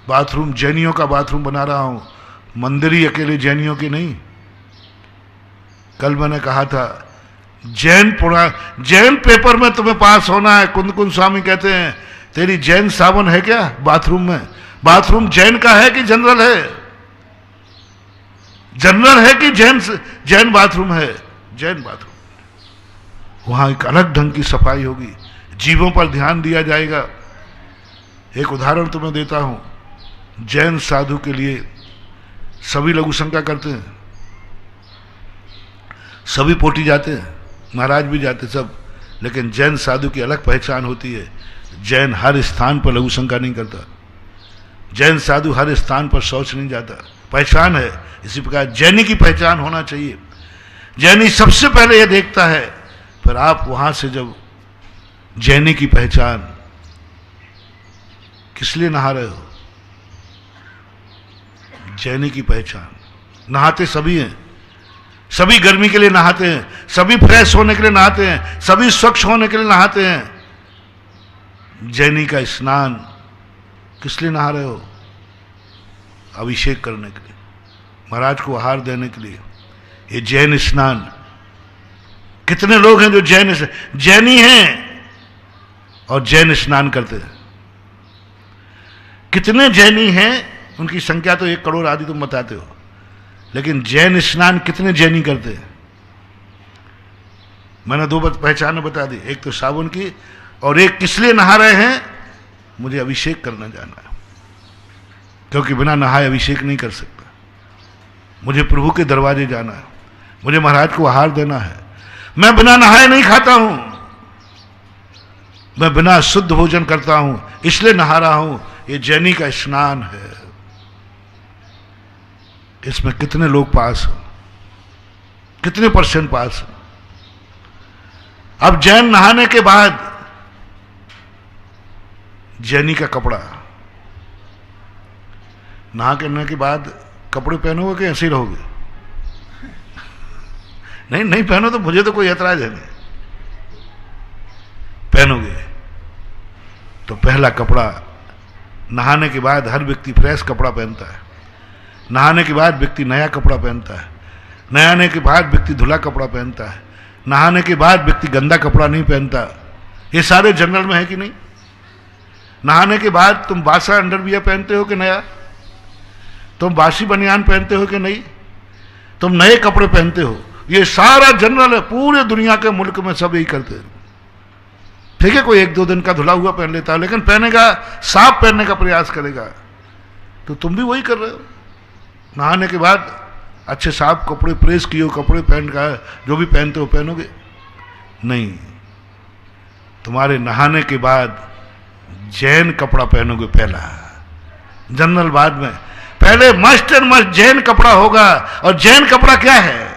बाथरूम जैनियों का बाथरूम बना रहा हूं, मंदिर ही अकेले जैनियों की नहीं। कल मैंने कहा था, जैन पेपर में तुम्हें पास होना है। कुंद कुंद स्वामी कहते हैं, तेरी जैन साबुन है क्या बाथरूम में? बाथरूम जैन का है कि जनरल है? जनरल है कि जैन बाथरूम है? जैन बाथरूम। वहां एक अलग ढंग की सफाई होगी, जीवों पर ध्यान दिया जाएगा। एक उदाहरण तुम्हें देता हूं, जैन साधु के लिए सभी लघु शंका करते हैं, सभी पोटी जाते हैं, महाराज भी जाते सब, लेकिन जैन साधु की अलग पहचान होती है। जैन हर स्थान पर लघु शंका नहीं करता, जैन साधु हर स्थान पर शौच नहीं जाता, पहचान है। इसी प्रकार जैनी की पहचान होना चाहिए। जैनी सबसे पहले यह देखता है, फिर आप वहां से जब जैनी की पहचान, किस लिए नहा रहे हो? जैनी की पहचान। नहाते सभी हैं, सभी गर्मी के लिए नहाते हैं, सभी फ्रेश होने के लिए नहाते हैं, सभी स्वच्छ होने के लिए नहाते हैं। जैनी का स्नान किस लिए नहा रहे हो? अभिषेक करने के लिए, महाराज को आहार देने के लिए। ये जैन स्नान। कितने लोग हैं जो जैनी हैं और जैन स्नान करते हैं? कितने जैनी हैं? उनकी संख्या तो 1 करोड़ आदि तुम बताते हो, लेकिन जैन स्नान कितने जैनी करते हैं? मैंने दो पहचानें बता दी, एक तो साबुन की, और एक किस लिए नहा रहे हैं, मुझे अभिषेक करना जाना है, क्योंकि बिना नहाए अभिषेक नहीं कर सकता। मुझे प्रभु के दरवाजे जाना है, मुझे महाराज को आहार देना है। मैं बिना नहाए नहीं खाता हूं, मैं बिना शुद्ध भोजन करता हूं, इसलिए नहा रहा हूं। ये जैनी का स्नान है। इसमें कितने लोग पास हो, कितने % पास हो? अब जैन नहाने के बाद जैनी का कपड़ा, नहा करने के बाद कपड़े पहनोगे कि ऐसे ही रहोगे? नहीं नहीं पहनो तो मुझे तो कोई ऐतराज है नहीं, पहनोगे तो पहला कपड़ा, नहाने के बाद हर व्यक्ति फ्रेश कपड़ा पहनता है, नहाने के बाद व्यक्ति नया कपड़ा पहनता है, नहाने के बाद व्यक्ति धुला कपड़ा पहनता है, नहाने के बाद व्यक्ति गंदा कपड़ा नहीं पहनता। ये सारे जनरल में है कि नहीं? नहाने के बाद तुम बासा अंडरवियर पहनते हो कि नया? तुम बासी बनियान पहनते हो कि नहीं? तुम नए कपड़े पहनते हो। ये सारा जनरल है, पूरे दुनिया के मुल्क में सब यही करते हैं। ठीक है, कोई 1-2 दिन का धुला हुआ पहन लेता है, लेकिन पहनेगा, साफ पहनने का प्रयास करेगा। तो तुम भी वही कर रहे हो। नहाने के बाद अच्छे साफ कपड़े, प्रेस किए कपड़े पहन का, जो भी पहनते हो पहनोगे नहीं। तुम्हारे नहाने के बाद जैन कपड़ा पहनोगे पहला, जनरल बाद में। पहले मस्ट एंड मस्ट जैन कपड़ा होगा। और जैन कपड़ा क्या है?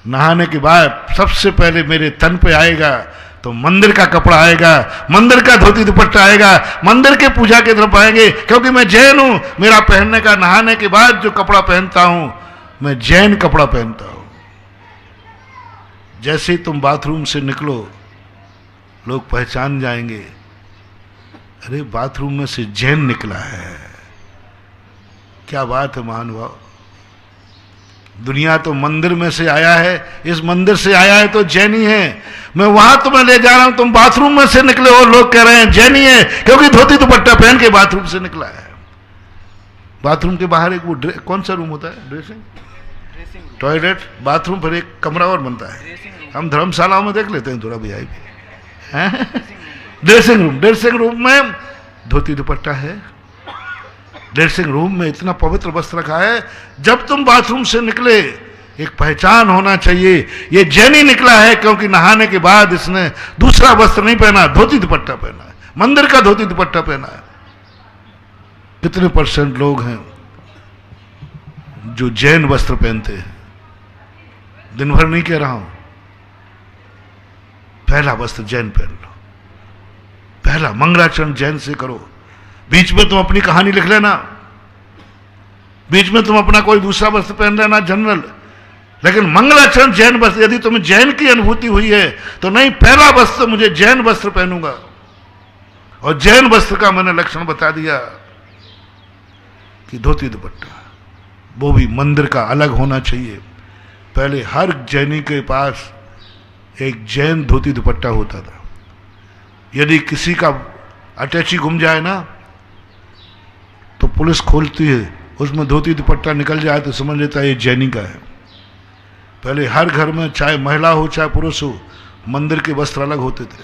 नहाने के बाद सबसे पहले मेरे तन पे आएगा तो मंदिर का कपड़ा आएगा, मंदिर का धोती दुपट्टा आएगा, मंदिर के पूजा के तरफ आएंगे, क्योंकि मैं जैन हूं। मेरा पहनने का, नहाने के बाद जो कपड़ा पहनता हूं, मैं जैन कपड़ा पहनता हूं। जैसे ही तुम बाथरूम से निकलो, लोग पहचान जाएंगे, अरे बाथरूम में से जैन निकला है। क्या बात है महानुभाव। दुनिया तो मंदिर में से आया है, इस मंदिर से आया है तो जैनी है। मैं वहां तुम्हें ले जा रहा हूं, तुम बाथरूम में से निकले और लोग कह रहे हैं जैनी है, क्योंकि धोती दुपट्टा पहन के बाथरूम से निकला है। बाथरूम के बाहर एक वो कौन सा रूम होता है? ड्रेसिंग टॉयलेट, बाथरूम पर एक कमरा और बनता है। हम धर्मशालाओं में देख लेते हैं थोड़ा VIP। ड्रेसिंग रूम में धोती दुपट्टा है। ड्रेसिंग रूम में इतना पवित्र वस्त्र रखा है, जब तुम बाथरूम से निकले एक पहचान होना चाहिए, ये जैनी निकला है, क्योंकि नहाने के बाद इसने दूसरा वस्त्र नहीं पहना, धोती दुपट्टा पहना है, मंदिर का धोती दुपट्टा पहना है। कितने % लोग हैं जो जैन वस्त्र पहनते हैं? दिन भर नहीं कह रहा हूं, पहला वस्त्र जैन पहन लो, पहला मंगलाचरण जैन से करो। बीच में तुम अपनी कहानी लिख लेना, बीच में तुम अपना कोई दूसरा वस्त्र पहन लेना जनरल, लेकिन मंगलाचरण जैन वस्त्र। यदि तुम्हें जैन की अनुभूति हुई है तो नहीं, पहला वस्त्र मुझे जैन वस्त्र पहनूंगा। और जैन वस्त्र का मैंने लक्षण बता दिया कि धोती दुपट्टा, वो भी मंदिर का अलग होना चाहिए। पहले हर जैनी के पास एक जैन धोती दुपट्टा होता था। यदि किसी का अटैची गुम जाए ना, तो पुलिस खोलती है, उसमें धोती दुपट्टा निकल जाए तो समझ लेता है ये जैनी का है। पहले हर घर में, चाहे महिला हो चाहे पुरुष हो, मंदिर के वस्त्र अलग होते थे।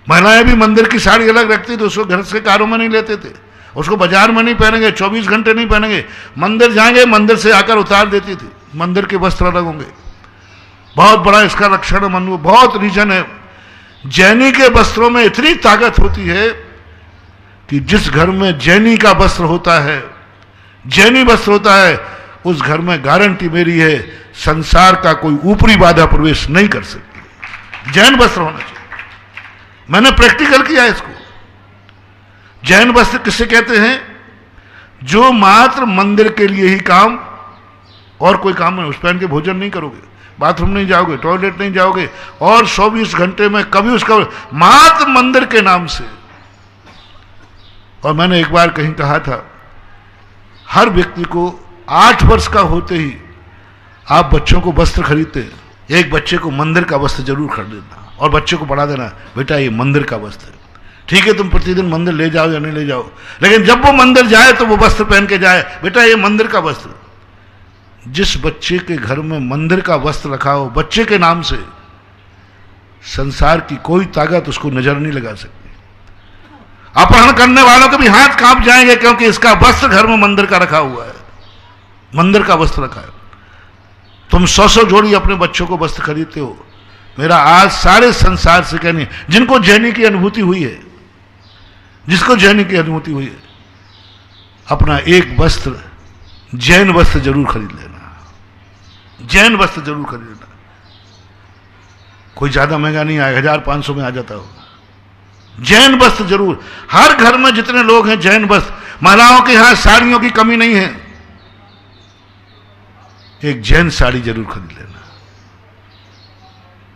महिलाएं भी मंदिर की साड़ी अलग रखती थी, उसको घर से कारों में नहीं लेते थे, उसको बाजार में नहीं पहनेंगे, 24 घंटे नहीं पहनेंगे, मंदिर जाएंगे, मंदिर से आकर उतार देती थी। मंदिर के वस्त्र अलग होंगे। बहुत बड़ा इसका लक्षण है, मन बहुत रीजन है। जैनी के वस्त्रों में इतनी ताकत होती है कि जिस घर में जैनी का वस्त्र होता है, जैनी वस्त्र होता है, उस घर में गारंटी मेरी है, संसार का कोई ऊपरी बाधा प्रवेश नहीं कर सकती। जैन वस्त्र होना चाहिए। मैंने प्रैक्टिकल किया इसको। जैन वस्त्र किसे कहते हैं? जो मात्र मंदिर के लिए ही काम, और कोई काम नहीं। उस पहन के भोजन नहीं करोगे, बाथरूम नहीं जाओगे, टॉयलेट नहीं जाओगे, और 24 घंटे में कभी उसका, मात्र मंदिर के नाम से। और मैंने एक बार कहीं कहा था, हर व्यक्ति को 8 वर्ष का होते ही आप बच्चों को वस्त्र खरीदते हैं, एक बच्चे को मंदिर का वस्त्र जरूर खरीदना और बच्चे को बढ़ा देना, बेटा ये मंदिर का वस्त्र है। ठीक है, तुम प्रतिदिन मंदिर ले जाओ या नहीं ले जाओ, लेकिन जब वो मंदिर जाए तो वो वस्त्र पहन के जाए, बेटा ये मंदिर का वस्त्र। जिस बच्चे के घर में मंदिर का वस्त्र रखा हो, बच्चे के नाम से, संसार की कोई ताकत उसको नजर नहीं लगा सकती। अपहरण करने वालों के भी हाथ कांप जाएंगे, क्योंकि इसका वस्त्र घर में मंदिर का रखा हुआ है, मंदिर का वस्त्र रखा है। तुम 100 जोड़ी अपने बच्चों को वस्त्र खरीदते हो। मेरा आज सारे संसार से कहने, जिनको जैनी की अनुभूति हुई है, जिसको जैनी की अनुभूति हुई है, अपना एक वस्त्र, जैन वस्त्र जरूर खरीद लेना, जैन वस्त्र जरूर खरीद लेना। कोई ज्यादा महंगा नहीं आएगा, 1500 में आ जाता होगा। जैन वस्त्र जरूर, हर घर में जितने लोग हैं जैन वस्त्र। महिलाओं के यहां साड़ियों की कमी नहीं है, एक जैन साड़ी जरूर खरीद लेना।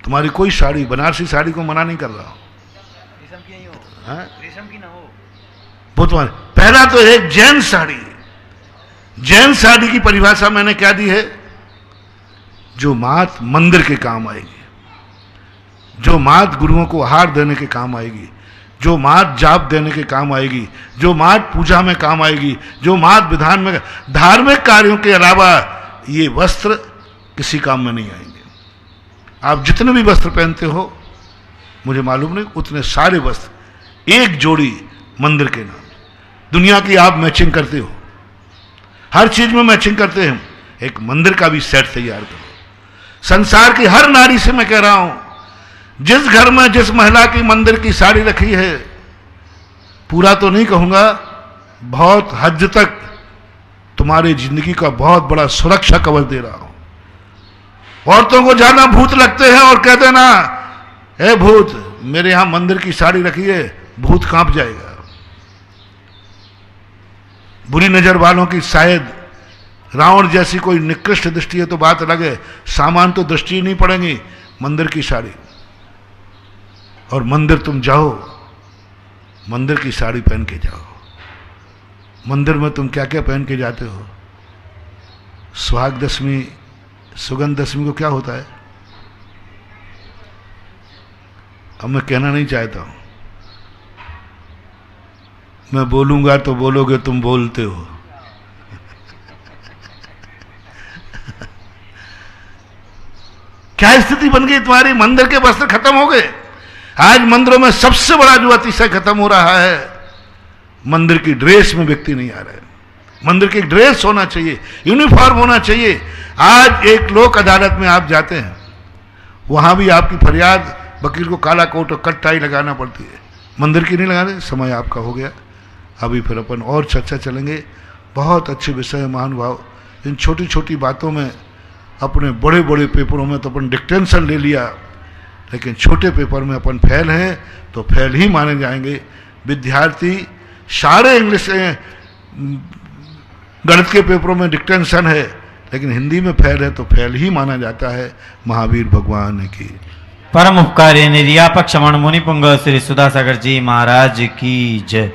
तुम्हारी कोई साड़ी, बनारसी साड़ी को मना नहीं कर रहा हूं, रेशम की नहीं हो, हाँ? रेशम की ना हो, वो तुम्हारे, पहला तो एक जैन साड़ी। जैन साड़ी की परिभाषा मैंने क्या दी है? जो मात मंदिर के काम आएगी, जो मात गुरुओं को आहार देने के काम आएगी, जो मात जाप देने के काम आएगी, जो मात पूजा में काम आएगी, जो मात विधान में, धार्मिक कार्यों के अलावा ये वस्त्र किसी काम में नहीं आएंगे। आप जितने भी वस्त्र पहनते हो, मुझे मालूम नहीं, उतने सारे वस्त्र एक जोड़ी मंदिर के नाम। दुनिया की आप मैचिंग करते हो, हर चीज में मैचिंग करते हैं, एक मंदिर का भी सेट तैयार करो। संसार की हर नारी से मैं कह रहा हूं, जिस घर में जिस महिला की मंदिर की साड़ी रखी है, पूरा तो नहीं कहूंगा, बहुत हद तक तुम्हारी जिंदगी का बहुत बड़ा सुरक्षा कवच दे रहा हूं। औरतों को ज्यादा भूत लगते हैं और कहते हैं ना, हे भूत, मेरे यहां मंदिर की साड़ी रखी है, भूत कांप जाएगा। बुरी नजर वालों की शायद रावण जैसी कोई निकृष्ट दृष्टि है तो बात अलग है, सामान तो दृष्टि नहीं पड़ेगी। मंदिर की साड़ी, और मंदिर तुम जाओ, मंदिर की साड़ी पहन के जाओ। मंदिर में तुम क्या क्या पहन के जाते हो? सुहाग दशमी, सुगंध दशमी को क्या होता है? अब मैं कहना नहीं चाहता हूं, मैं बोलूंगा तो बोलोगे तुम बोलते हो। क्या स्थिति बन गई तुम्हारी? मंदिर के वस्त्र खत्म हो गए। आज मंदिरों में सबसे बड़ा जो अतिशय खत्म हो रहा है, मंदिर की ड्रेस में व्यक्ति नहीं आ रहे। मंदिर की ड्रेस होना चाहिए, यूनिफॉर्म होना चाहिए। आज एक लोक अदालत में आप जाते हैं, वहां भी आपकी फरियाद वकील को काला कोट और कट टाई लगाना पड़ती है, मंदिर की नहीं लगाने। समय आपका हो गया, अभी फिर अपन और चर्चा चलेंगे। बहुत अच्छे विषय है महानुभाव। इन छोटी छोटी बातों में, अपने बड़े बड़े पेपरों में तो अपन डिक्टेंशन ले लिया, लेकिन छोटे पेपर में अपन फेल हैं तो फेल ही माने जाएंगे। विद्यार्थी सारे इंग्लिश गणित के पेपरों में डिक्टेंशन है, लेकिन हिंदी में फेल है तो फेल ही माना जाता है। महावीर भगवान की परम उपकारी निर्यापक क्षमण मुनि पुंग श्री सुधासागर जी महाराज की जय।